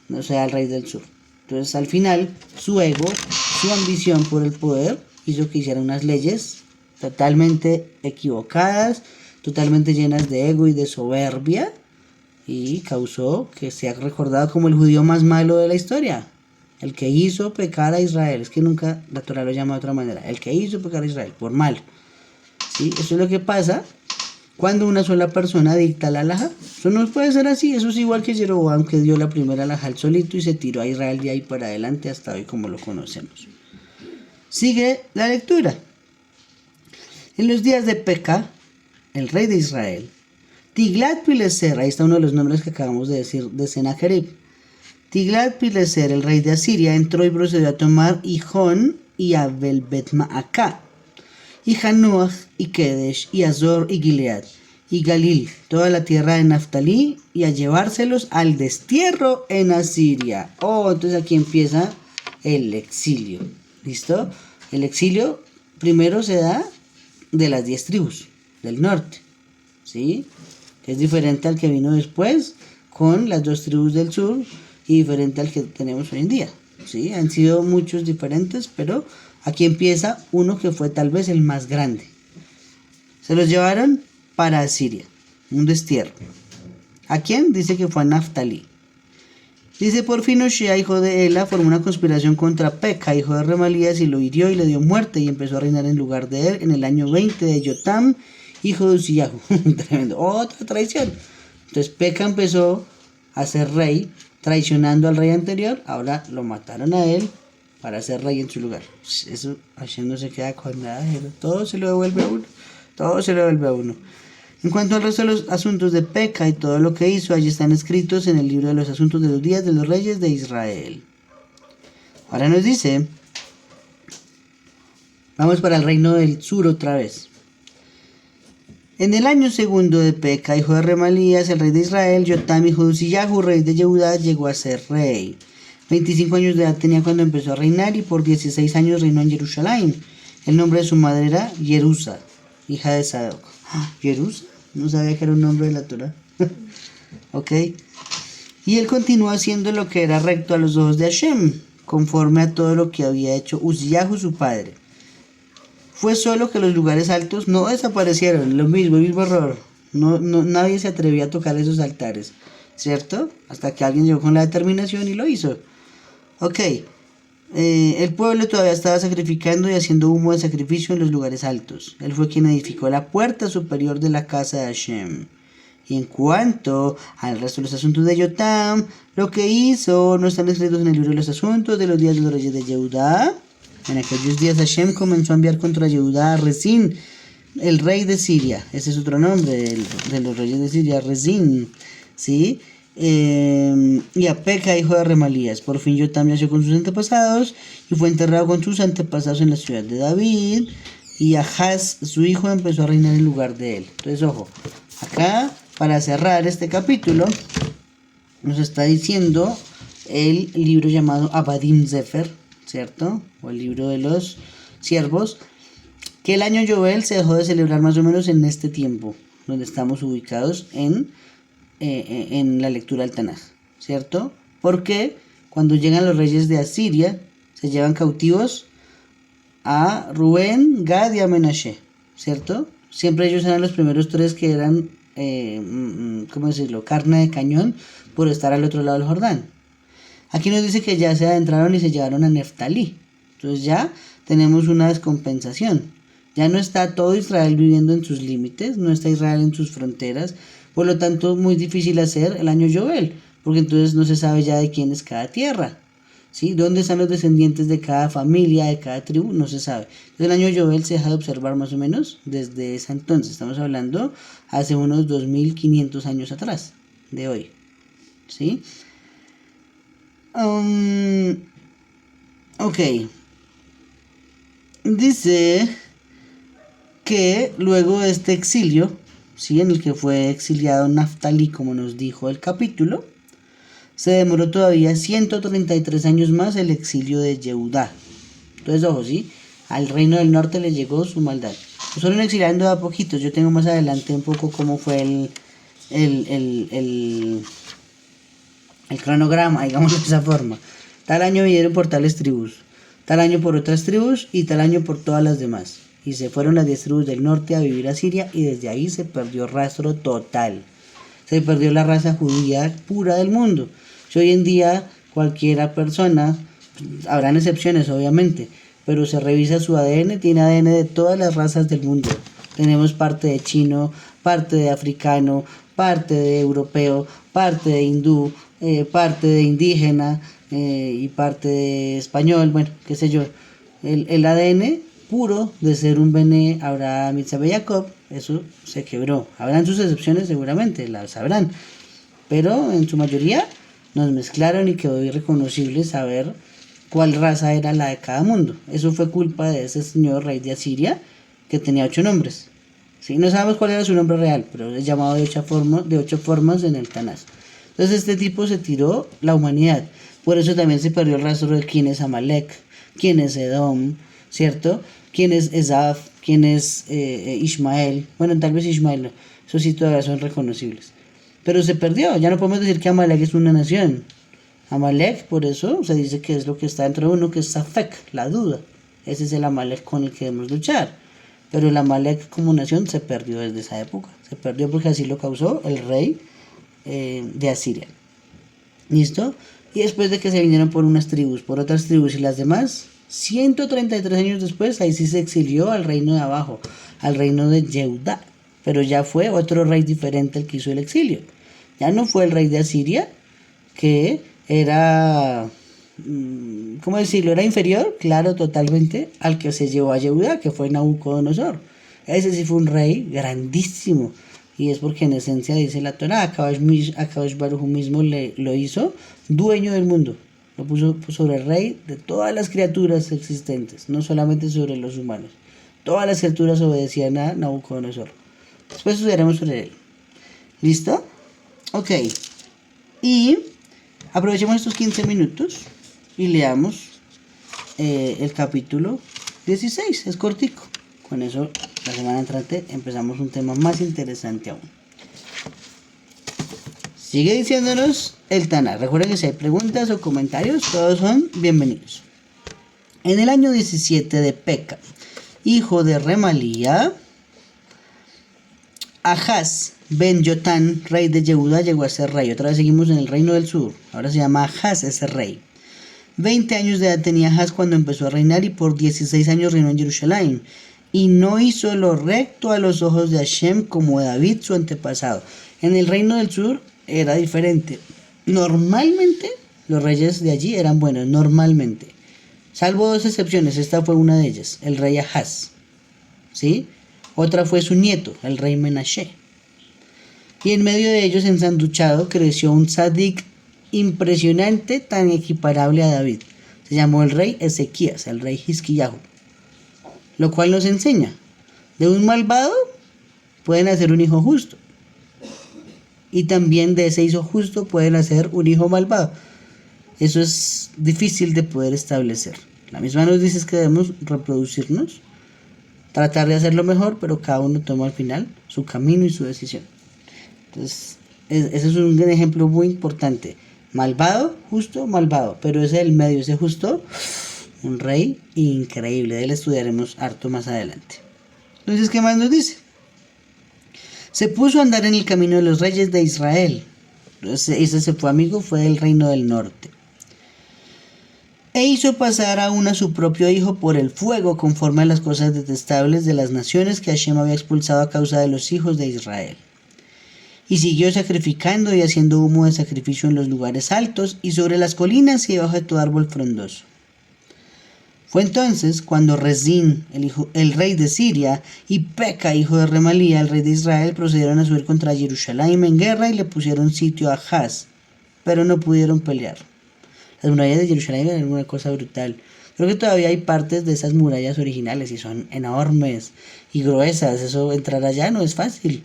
Speaker 1: no sea al rey del sur. Entonces, al final, su ego, su ambición por el poder, hizo que hiciera unas leyes totalmente equivocadas, totalmente llenas de ego y de soberbia, y causó que sea recordado como el judío más malo de la historia, el que hizo pecar a Israel. Es que nunca la Torah lo llama de otra manera, el que hizo pecar a Israel por mal. ¿Sí? Eso es lo que pasa cuando una sola persona dicta la halajá. Eso no puede ser así. Eso es igual que Jeroboam, que dio la primera halajá al solito y se tiró a Israel de ahí para adelante hasta hoy como lo conocemos. Sigue la lectura. En los días de Peca, el rey de Israel, Tiglat-Pileser, ahí está uno de los nombres que acabamos de decir de Sennacherib. Tiglat-Pileser, el rey de Asiria, entró y procedió a tomar Hijón y Abel Bet Maacá, y Januach y Kedesh y Azor y Gilead, y Galil, toda la tierra de Naftalí, y a llevárselos al destierro en Asiria. Oh, entonces aquí empieza el exilio. ¿Listo? El exilio primero se da de las 10 tribus del norte, ¿sí? Es diferente al que vino después con las 2 tribus del sur y diferente al que tenemos hoy en día, ¿sí? Han sido muchos diferentes, pero aquí empieza uno que fue tal vez el más grande. Se los llevaron para Asiria, un destierro. ¿A quién? Dice que fue a Naftalí. Dice, por fin Oshea, hijo de Ela, formó una conspiración contra Peca, hijo de Remalías, y lo hirió y le dio muerte, y empezó a reinar en lugar de él en el año 20 de Yotam, hijo de Uziyahu. Tremendo. Otra traición. Entonces Peca empezó a ser rey, traicionando al rey anterior. Ahora lo mataron a él para ser rey en su lugar. Eso Hashem no se queda con nada, todo se lo devuelve a uno. Todo se lo devuelve a uno. En cuanto al resto de los asuntos de Peca y todo lo que hizo, allí están escritos en el libro de los asuntos de los días de los reyes de Israel. Ahora nos dice, vamos para el reino del sur otra vez. En el año segundo de Peca, hijo de Remalías, el rey de Israel, Yotam, hijo de Uziyahu, rey de Yehudá, llegó a ser rey. 25 años de edad tenía cuando empezó a reinar y por 16 años reinó en Jerusalén. El nombre de su madre era Jerusa, hija de Sadoc. ¿Jerusa? No sabía que era un nombre de la Torah. Ok. Y él continuó haciendo lo que era recto a los ojos de Hashem, conforme a todo lo que había hecho Uziyahu su padre. Fue solo que los lugares altos no desaparecieron, lo mismo, el mismo error. Nadie se atrevía a tocar esos altares, ¿cierto? Hasta que alguien llegó con la determinación y lo hizo. Ok. El pueblo todavía estaba sacrificando y haciendo humo de sacrificio en los lugares altos. Él fue quien edificó la puerta superior de la casa de Hashem. Y en cuanto al resto de los asuntos de Yotam, lo que hizo no están escritos en el libro de los asuntos de los días de los reyes de Yehudá. En aquellos días Hashem comenzó a enviar contra Yehudá a Rezín, el rey de Siria. Ese es otro nombre de los reyes de Siria, Rezín, ¿sí? Y a Peca, hijo de Remalías. Por fin Yotam nació con sus antepasados y fue enterrado con sus antepasados en la ciudad de David. Y Ahaz, su hijo, empezó a reinar en lugar de él. Entonces, ojo, acá, para cerrar este capítulo, nos está diciendo el libro llamado Abadim Zefer, ¿cierto? O el libro de los siervos, que el año Yovel se dejó de celebrar más o menos en este tiempo, donde estamos ubicados en la lectura del Tanaj, ¿cierto? Porque cuando llegan los reyes de Asiria, se llevan cautivos a Rubén, Gad y a Menashe, ¿cierto? Siempre ellos eran los primeros 3 que eran, ¿cómo decirlo?, carne de cañón por estar al otro lado del Jordán. Aquí nos dice que ya se adentraron y se llevaron a Neftalí. Entonces ya tenemos una descompensación. Ya no está todo Israel viviendo en sus límites, no está Israel en sus fronteras. Por lo tanto, muy difícil hacer el año Yovel, porque entonces no se sabe ya de quién es cada tierra, ¿sí? ¿Dónde están los descendientes de cada familia, de cada tribu? No se sabe. Entonces, el año Yovel se deja de observar más o menos desde ese entonces. Estamos hablando hace unos 2500 años atrás de hoy, ¿sí? Ok. Dice que luego de este exilio, ¿sí?, en el que fue exiliado Naftalí, como nos dijo el capítulo, se demoró todavía 133 años más el exilio de Yehudá. Entonces, ojo, ¿sí? Al reino del norte le llegó su maldad. Lo fueron exiliando a poquitos. Yo tengo más adelante un poco cómo fue el cronograma, digamos de esa forma. Tal año vinieron por tales tribus, tal año por otras tribus y tal año por todas las demás. Y se fueron las 10 tribus del norte a vivir a Siria y desde ahí se perdió rastro total. Se perdió la raza judía pura del mundo. Si hoy en día cualquiera persona, habrán excepciones obviamente, pero se revisa su ADN, tiene ADN de todas las razas del mundo. Tenemos parte de chino, parte de africano, parte de europeo, parte de hindú, parte de indígena y parte de español, bueno, qué sé yo. El ADN puro de ser un Bene Abraham, Isaac y Jacob, eso se quebró. Habrán sus excepciones seguramente, las sabrán, pero en su mayoría nos mezclaron y quedó irreconocible saber cuál raza era la de cada mundo. Eso fue culpa de ese señor rey de Asiria que tenía 8 nombres, ¿sí? No sabemos cuál era su nombre real, pero es llamado de 8 formas en el Tanaj. Entonces este tipo se tiró la humanidad. Por eso también se perdió el rastro de quién es Amalek, quién es Edom, ¿cierto? ¿Quién es Esaf? ¿Quién es Ismael? Bueno, tal vez Ismael no. Eso sí todavía son reconocibles. Pero se perdió. Ya no podemos decir que Amalek es una nación. Amalek, por eso se dice que es lo que está dentro de uno, que es Safek, la duda. Ese es el Amalek con el que debemos luchar. Pero el Amalek como nación se perdió desde esa época. Se perdió porque así lo causó el rey de Asiria. ¿Listo? Y después de que se vinieron por unas tribus, por otras tribus y las demás, 133 años después, ahí sí se exilió al reino de abajo, al reino de Yehudá. Pero ya fue otro rey diferente el que hizo el exilio. Ya no fue el rey de Asiria, que era, ¿cómo decirlo? Era inferior, claro, totalmente, al que se llevó a Yehudá, que fue Nabucodonosor. Ese sí fue un rey grandísimo. Y es porque en esencia dice la Torá, Akadosh Baruj Hu mismo lo hizo dueño del mundo. Lo puso sobre el rey de todas las criaturas existentes, no solamente sobre los humanos. Todas las criaturas obedecían a Nabucodonosor. Después estudiaremos sobre él. ¿Listo? Ok. Y aprovechemos estos 15 minutos y leamos el capítulo 16. Es cortico. Con eso, la semana entrante empezamos un tema más interesante aún. Sigue diciéndonos el Taná. Recuerden que si hay preguntas o comentarios, todos son bienvenidos. En el año 17 de Peca, hijo de Remalía, Ahaz ben Yotán, rey de Yehudá, llegó a ser rey. Otra vez seguimos en el reino del sur. Ahora se llama Ahaz ese rey. 20 años de edad tenía Ahaz cuando empezó a reinar y por 16 años reinó en Jerusalén. Y no hizo lo recto a los ojos de Hashem como David su antepasado. En el reino del sur era diferente. Normalmente los reyes de allí eran buenos, normalmente. Salvo 2 excepciones, esta fue una de ellas, el rey Ahaz. ¿Sí? Otra fue su nieto, el rey Menashe. Y en medio de ellos, ensanduchado, creció un tzadik impresionante, tan equiparable a David. Se llamó el rey Ezequías, el rey Hizquillahu. Lo cual nos enseña, de un malvado pueden hacer un hijo justo. Y también de ese hijo justo pueden hacer un hijo malvado. Eso es difícil de poder establecer. La misma nos dice que debemos reproducirnos, tratar de hacerlo mejor, pero cada uno toma al final su camino y su decisión. Entonces, ese es un ejemplo muy importante. Malvado, justo, malvado. Pero ese del medio, ese justo, un rey increíble. De él estudiaremos harto más adelante. Entonces, ¿qué más nos dice? Se puso a andar en el camino de los reyes de Israel. Ese se fue amigo, fue del reino del norte. E hizo pasar aún a su propio hijo por el fuego, conforme a las cosas detestables de las naciones que Hashem había expulsado a causa de los hijos de Israel. Y siguió sacrificando y haciendo humo de sacrificio en los lugares altos y sobre las colinas y debajo de todo árbol frondoso. Fue entonces cuando Rezín, el rey de Siria, y Peca, hijo de Remalía, el rey de Israel, procedieron a subir contra Jerusalén en guerra y le pusieron sitio a Ahaz, pero no pudieron pelear. Las murallas de Jerusalén eran una cosa brutal. Creo que todavía hay partes de esas murallas originales y son enormes y gruesas. Eso, entrar allá no es fácil.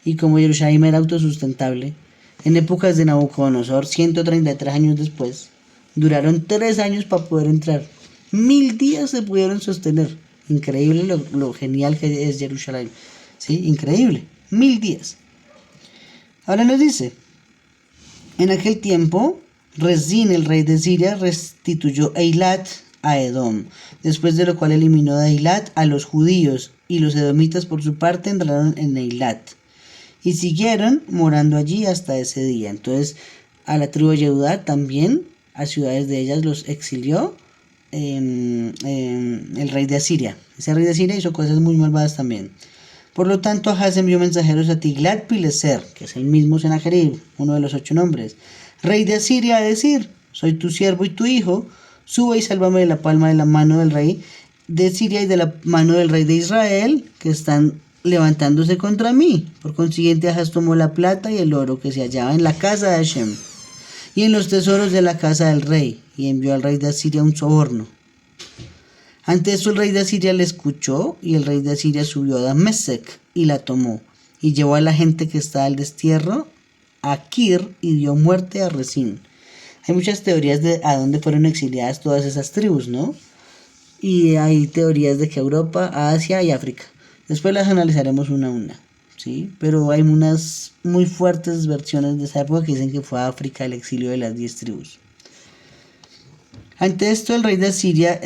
Speaker 1: Y como Jerusalén era autosustentable, en épocas de Nabucodonosor, 133 años después, duraron 3 años para poder entrar. 1000 días se pudieron sostener. Increíble lo genial que es Jerusalén. ¿Sí? Increíble. 1000 días. Ahora nos dice, en aquel tiempo, Rezín, el rey de Siria, restituyó Eilat a Edom, después de lo cual eliminó de Eilat a los judíos, y los edomitas por su parte entraron en Eilat, y siguieron morando allí hasta ese día. Entonces, a la tribu de Yehudá también, a ciudades de ellas los exilió el rey de Asiria. Ese rey de Asiria hizo cosas muy malvadas también. Por lo tanto, Ahaz envió mensajeros a Tiglat-Pileser, que es el mismo Sennacherib, uno de los 8 nombres, rey de Asiria, a decir: soy tu siervo y tu hijo, sube y sálvame de la palma de la mano del rey de Siria y de la mano del rey de Israel, que están levantándose contra mí. Por consiguiente, Ahaz tomó la plata y el oro que se hallaba en la casa de Hashem y en los tesoros de la casa del rey, y envió al rey de Asiria un soborno. Ante eso el rey de Asiria le escuchó, y el rey de Asiria subió a Damasek, y la tomó, y llevó a la gente que estaba al destierro a Kir y dio muerte a Rezín. Hay muchas teorías de a dónde fueron exiliadas todas esas tribus, ¿no? Y hay teorías de que Europa, Asia y África. Después las analizaremos una a una, ¿sí? Pero hay unas muy fuertes versiones de esa época que dicen que fue a África el exilio de las 10 tribus. Ante esto el rey de Asiria...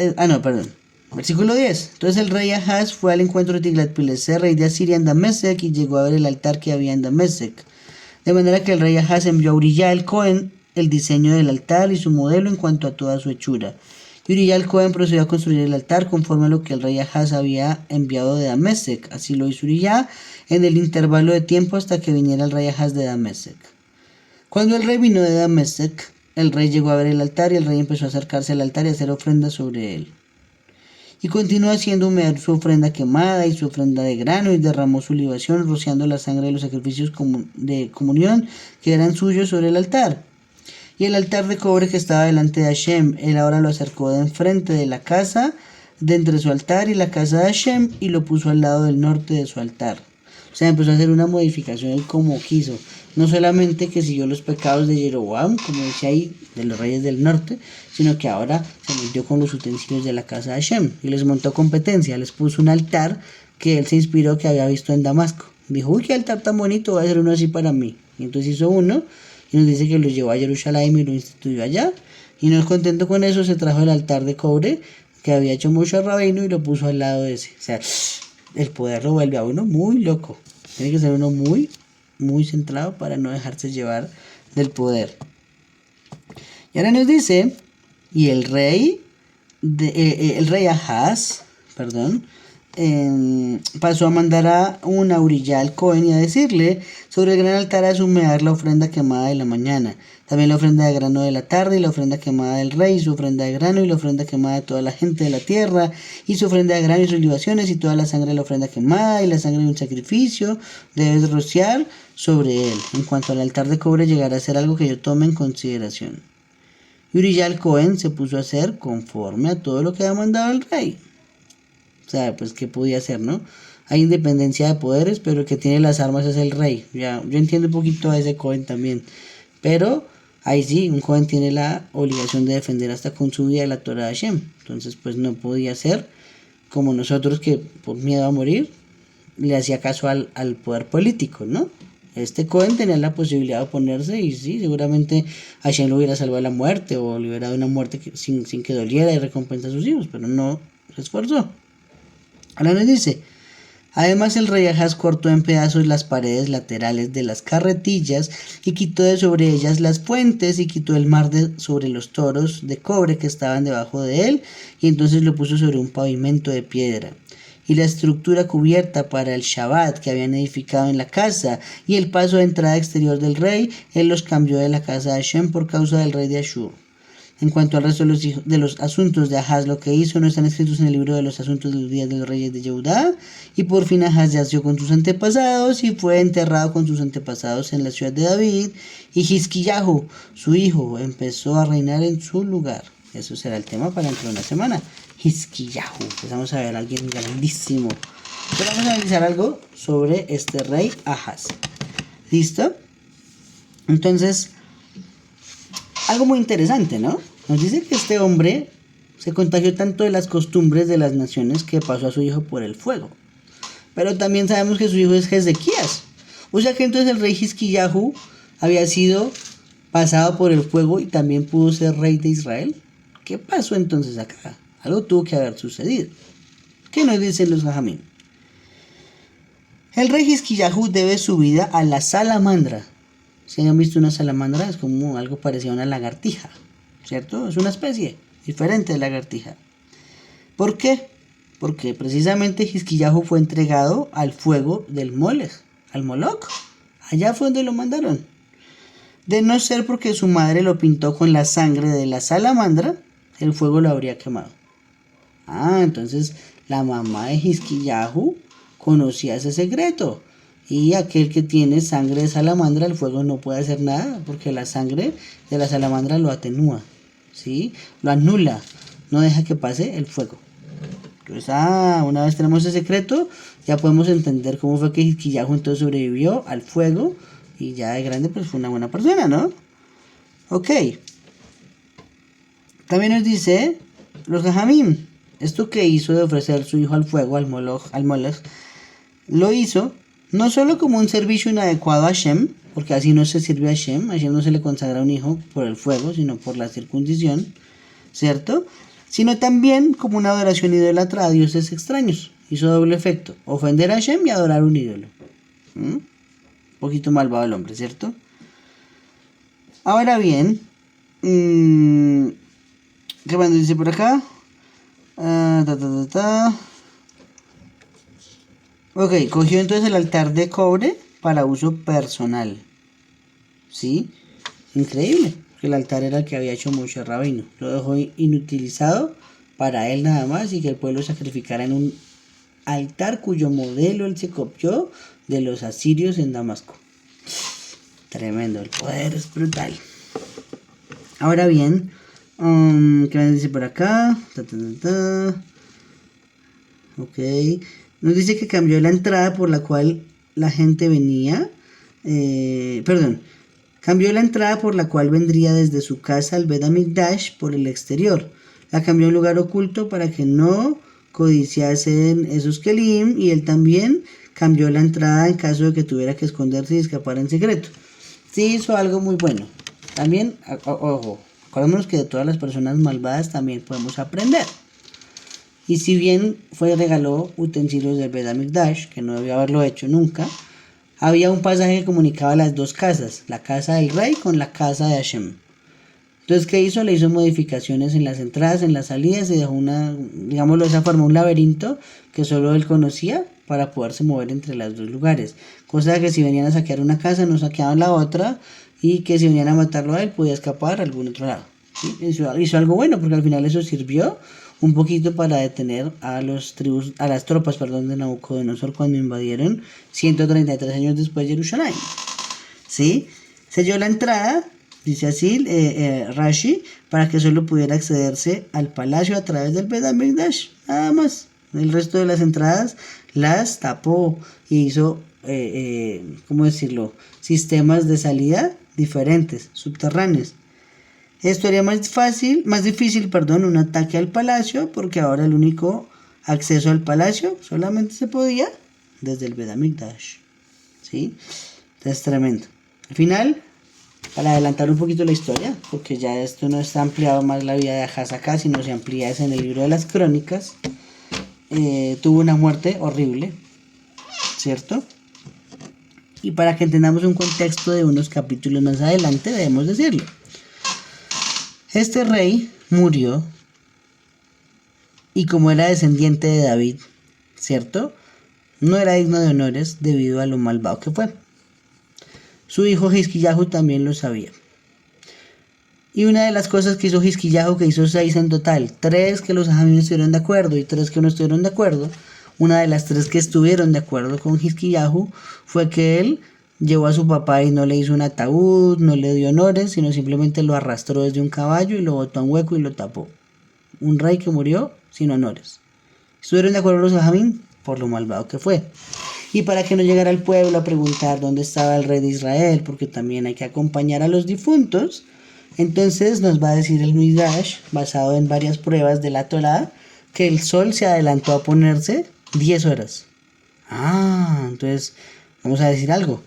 Speaker 1: Versículo 10. Entonces el rey Ahaz fue al encuentro de Tiglat-Pileser, rey de Asiria, en Damesek, y llegó a ver el altar que había en Damesek. De manera que el rey Ahaz envió a Uriyá el Cohen el diseño del altar y su modelo en cuanto a toda su hechura. Y Uriyá el Cohen procedió a construir el altar conforme a lo que el rey Ahaz había enviado de Damesek. Así lo hizo Uriyá en el intervalo de tiempo hasta que viniera el rey Ahaz de Damesek. Cuando el rey vino de Damesek, el rey llegó a ver el altar y el rey empezó a acercarse al altar y a hacer ofrendas sobre él. Y continuó haciendo humear su ofrenda quemada y su ofrenda de grano y derramó su libación rociando la sangre de los sacrificios de comunión que eran suyos sobre el altar. Y el altar de cobre que estaba delante de Hashem, él ahora lo acercó de enfrente de la casa, de entre su altar y la casa de Hashem, y lo puso al lado del norte de su altar. O sea, empezó a hacer una modificación él como quiso. No solamente que siguió los pecados de Jeroboam, como decía ahí, de los reyes del norte, sino que ahora se metió con los utensilios de la casa de Hashem y les montó competencia. Les puso un altar que él se inspiró que había visto en Damasco. Dijo, uy, qué altar tan bonito, voy a hacer uno así para mí. Y entonces hizo uno y nos dice que lo llevó a Jerusalén y lo instituyó allá. Y no contento con eso, se trajo el altar de cobre que había hecho Moshe Rabbeinu y lo puso al lado de ese. O sea, el poder lo vuelve a uno muy loco. Tiene que ser uno muy centrado para no dejarse llevar del poder. Y ahora nos dice, y el rey Ahaz, pasó a mandar a un Uriyá al Cohen y a decirle, sobre el gran altar haz humear la ofrenda quemada de la mañana, también la ofrenda de grano de la tarde y la ofrenda quemada del rey, y su ofrenda de grano y la ofrenda quemada de toda la gente de la tierra, y su ofrenda de grano y sus libaciones y toda la sangre de la ofrenda quemada y la sangre de un sacrificio, debes rociar sobre él. En cuanto al altar de cobre llegará a ser algo que yo tome en consideración. Y Uriyá el Cohen se puso a hacer conforme a todo lo que había mandado el rey. O sea, pues, ¿qué podía hacer, no? Hay independencia de poderes, pero el que tiene las armas es el rey. Ya, yo entiendo un poquito a ese Cohen también. Pero ahí sí, un Cohen tiene la obligación de defender hasta con su vida la Torah de Hashem. Entonces, pues no podía ser como nosotros que por miedo a morir le hacía caso al poder político, ¿no? Este Cohen tenía la posibilidad de oponerse y sí, seguramente Hashem lo hubiera salvado la muerte o le hubiera dado una muerte sin que doliera y recompensa a sus hijos, pero no se esforzó. Ahora nos dice, además el rey Ahaz cortó en pedazos las paredes laterales de las carretillas y quitó de sobre ellas las fuentes y quitó el mar sobre los toros de cobre que estaban debajo de él y entonces lo puso sobre un pavimento de piedra. Y la estructura cubierta para el Shabbat que habían edificado en la casa y el paso de entrada exterior del rey, él los cambió de la casa de Hashem por causa del rey de Ashur. En cuanto al resto de los asuntos de Ahaz, lo que hizo no están escritos en el libro de los asuntos de los días de los reyes de Yehudá. Y por fin Ahaz yació con sus antepasados y fue enterrado con sus antepasados en la ciudad de David. Y Hizquillahu, su hijo, empezó a reinar en su lugar. Eso será el tema para dentro de una semana. Hizquillahu. Empezamos a ver a alguien grandísimo. Pero vamos a analizar algo sobre este rey Ahaz. ¿Listo? Entonces, algo muy interesante, ¿no? Nos dice que este hombre se contagió tanto de las costumbres de las naciones que pasó a su hijo por el fuego. Pero también sabemos que su hijo es Ezequías. O sea que entonces el rey Hizquillahu había sido pasado por el fuego y también pudo ser rey de Israel. ¿Qué pasó entonces acá? Algo tuvo que haber sucedido. ¿Qué nos dicen los Jajamín? El rey Hizquillahu debe su vida a la salamandra. Si han visto una salamandra, es como algo parecido a una lagartija, ¿cierto? Es una especie diferente de lagartija. ¿Por qué? Porque precisamente Hizquillahu fue entregado al fuego del Molech, al Moloch. Allá fue donde lo mandaron. De no ser porque su madre lo pintó con la sangre de la salamandra, el fuego lo habría quemado. Entonces la mamá de Hizquillahu conocía ese secreto. Y aquel que tiene sangre de salamandra, el fuego no puede hacer nada, porque la sangre de la salamandra lo atenúa, ¿sí? Lo anula, no deja que pase el fuego. Entonces, una vez tenemos ese secreto, ya podemos entender cómo fue que Hizquiyahú entonces sobrevivió al fuego y ya de grande pues fue una buena persona, ¿no? Ok. También nos dice los Jajamim. Esto que hizo de ofrecer su hijo al fuego, al Molech, lo hizo no solo como un servicio inadecuado a Hashem, porque así no se sirve a Hashem no se le consagra un hijo por el fuego, sino por la circuncisión, ¿cierto? Sino también como una adoración idólatra a dioses extraños. Hizo doble efecto, ofender a Hashem y adorar un ídolo. Un poquito malvado el hombre, ¿cierto? Ahora bien, ¿qué más dice por acá? Ok, cogió entonces el altar de cobre para uso personal. ¿Sí? Increíble, porque el altar era el que había hecho Moshe Rabbeinu. Lo dejó inutilizado para él nada más y que el pueblo sacrificara en un altar cuyo modelo él se copió de los asirios en Damasco. Tremendo, el poder es brutal. Ahora bien, ¿qué me dice por acá? Ok, nos dice que cambió la entrada por la cual la gente venía. Cambió la entrada por la cual vendría desde su casa al Bet HaMikdash por el exterior. La cambió a un lugar oculto para que no codiciasen esos kelim, y él también cambió la entrada en caso de que tuviera que esconderse y escapar en secreto. Sí, hizo algo muy bueno. También, ojo, acordémonos que de todas las personas malvadas también podemos aprender. Y si bien regaló utensilios del Bet HaMikdash, que no debió haberlo hecho nunca, había un pasaje que comunicaba las dos casas, la casa del rey con la casa de Hashem. Entonces, ¿qué hizo? Le hizo modificaciones en las entradas, en las salidas, y dejó digámoslo de esa forma, un laberinto que solo él conocía para poderse mover entre los dos lugares. Cosa que si venían a saquear una casa, no saqueaban la otra, y que si venían a matarlo a él, podía escapar a algún otro lado. ¿Sí? Hizo algo bueno, porque al final eso sirvió un poquito para detener a las tropas de Nabucodonosor cuando invadieron 133 años después de Jerusalén. ¿Sí? Selló la entrada, dice así Rashi, para que solo pudiera accederse al palacio a través del Bet HaMikdash, nada más. El resto de las entradas las tapó y hizo, ¿cómo decirlo?, sistemas de salida diferentes, subterráneos. Esto haría más difícil, un ataque al palacio, porque ahora el único acceso al palacio solamente se podía desde el Bet HaMikdash. ¿Sí? Entonces, tremendo. Al final, para adelantar un poquito la historia, porque ya esto no está ampliado más la vida de Ahaz acá, sino se amplía en el libro de las crónicas, tuvo una muerte horrible, ¿cierto? Y para que entendamos un contexto de unos capítulos más adelante, debemos decirlo. Este rey murió y como era descendiente de David, ¿cierto?, no era digno de honores debido a lo malvado que fue. Su hijo Hizquiyahú también lo sabía. Y una de las cosas que hizo Hizquiyahú, que hizo 6 en total, 3 que los Jajamim estuvieron de acuerdo y 3 que no estuvieron de acuerdo, una de las 3 que estuvieron de acuerdo con Hizquiyahú fue que él llevó a su papá y no le hizo un ataúd, no le dio honores, sino simplemente lo arrastró desde un caballo y lo botó a un hueco y lo tapó. Un rey que murió sin honores. ¿Estuvieron de acuerdo los Jajamim? Por lo malvado que fue. Y para que no llegara al pueblo a preguntar dónde estaba el rey de Israel, porque también hay que acompañar a los difuntos, entonces nos va a decir el Midrash, basado en varias pruebas de la Torá, que el sol se adelantó a ponerse 10 horas. Entonces vamos a decir algo.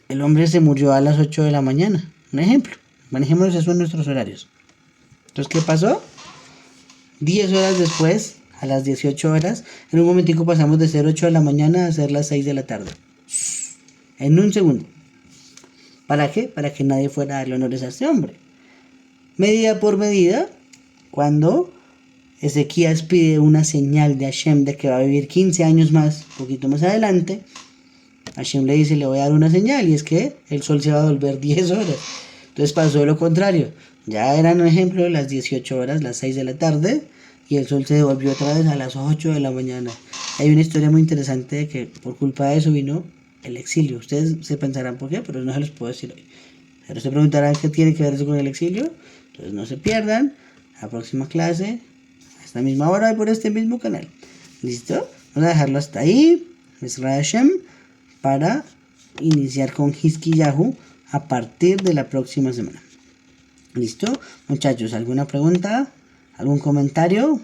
Speaker 1: El hombre se murió a las 8 de la mañana. Un ejemplo. Manejemos eso en nuestros horarios. Entonces, ¿qué pasó? 10 horas después, a las 18 horas, en un momentico pasamos de ser 8 de la mañana a ser las 6 de la tarde. En un segundo. ¿Para qué? Para que nadie fuera a darle honores a este hombre. Medida por medida, cuando Ezequías pide una señal de Hashem de que va a vivir 15 años más, un poquito más adelante, Hashem le dice, le voy a dar una señal, y es que el sol se va a volver 10 horas. Entonces pasó lo contrario. Ya eran, por ejemplo, las 18 horas, las 6 de la tarde, y el sol se devolvió otra vez a las 8 de la mañana. Hay una historia muy interesante de que por culpa de eso vino el exilio. Ustedes se pensarán por qué, pero no se los puedo decir hoy. Pero se preguntarán qué tiene que ver eso con el exilio. Entonces no se pierdan la próxima clase, a esta misma hora y por este mismo canal. ¿Listo? Vamos a dejarlo hasta ahí, Mesra Hashem, para iniciar con Hizkiyahu a partir de la próxima semana. ¿Listo? Muchachos, ¿alguna pregunta? ¿Algún comentario?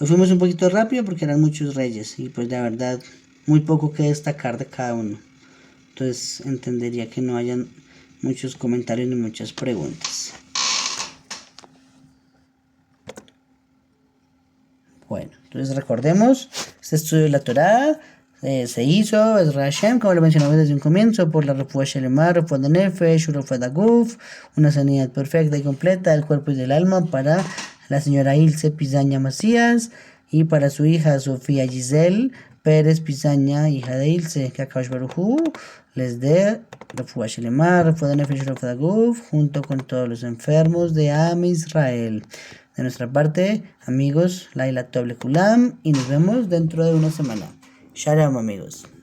Speaker 1: Hoy fuimos un poquito rápido porque eran muchos reyes y pues la verdad muy poco que destacar de cada uno. Entonces entendería que no hayan muchos comentarios ni muchas preguntas. Bueno, entonces recordemos, este estudio de la Torá se hizo, es Hashem, como lo mencionamos desde un comienzo, por la Refuah Shelema, Refuah de Nefesh, Refuah de Guf, una sanidad perfecta y completa del cuerpo y del alma para la señora Ilse Pizaña Macías y para su hija Sofía Giselle Pérez Pizaña, hija de Ilse, que Akadosh Baruj Hu les dé Refuah Shelema, Refuah de Nefesh, Refuah de Guf, junto con todos los enfermos de Am Israel. De nuestra parte, amigos, Laila Toble Kulam, y nos vemos dentro de una semana. Shalom, amigos.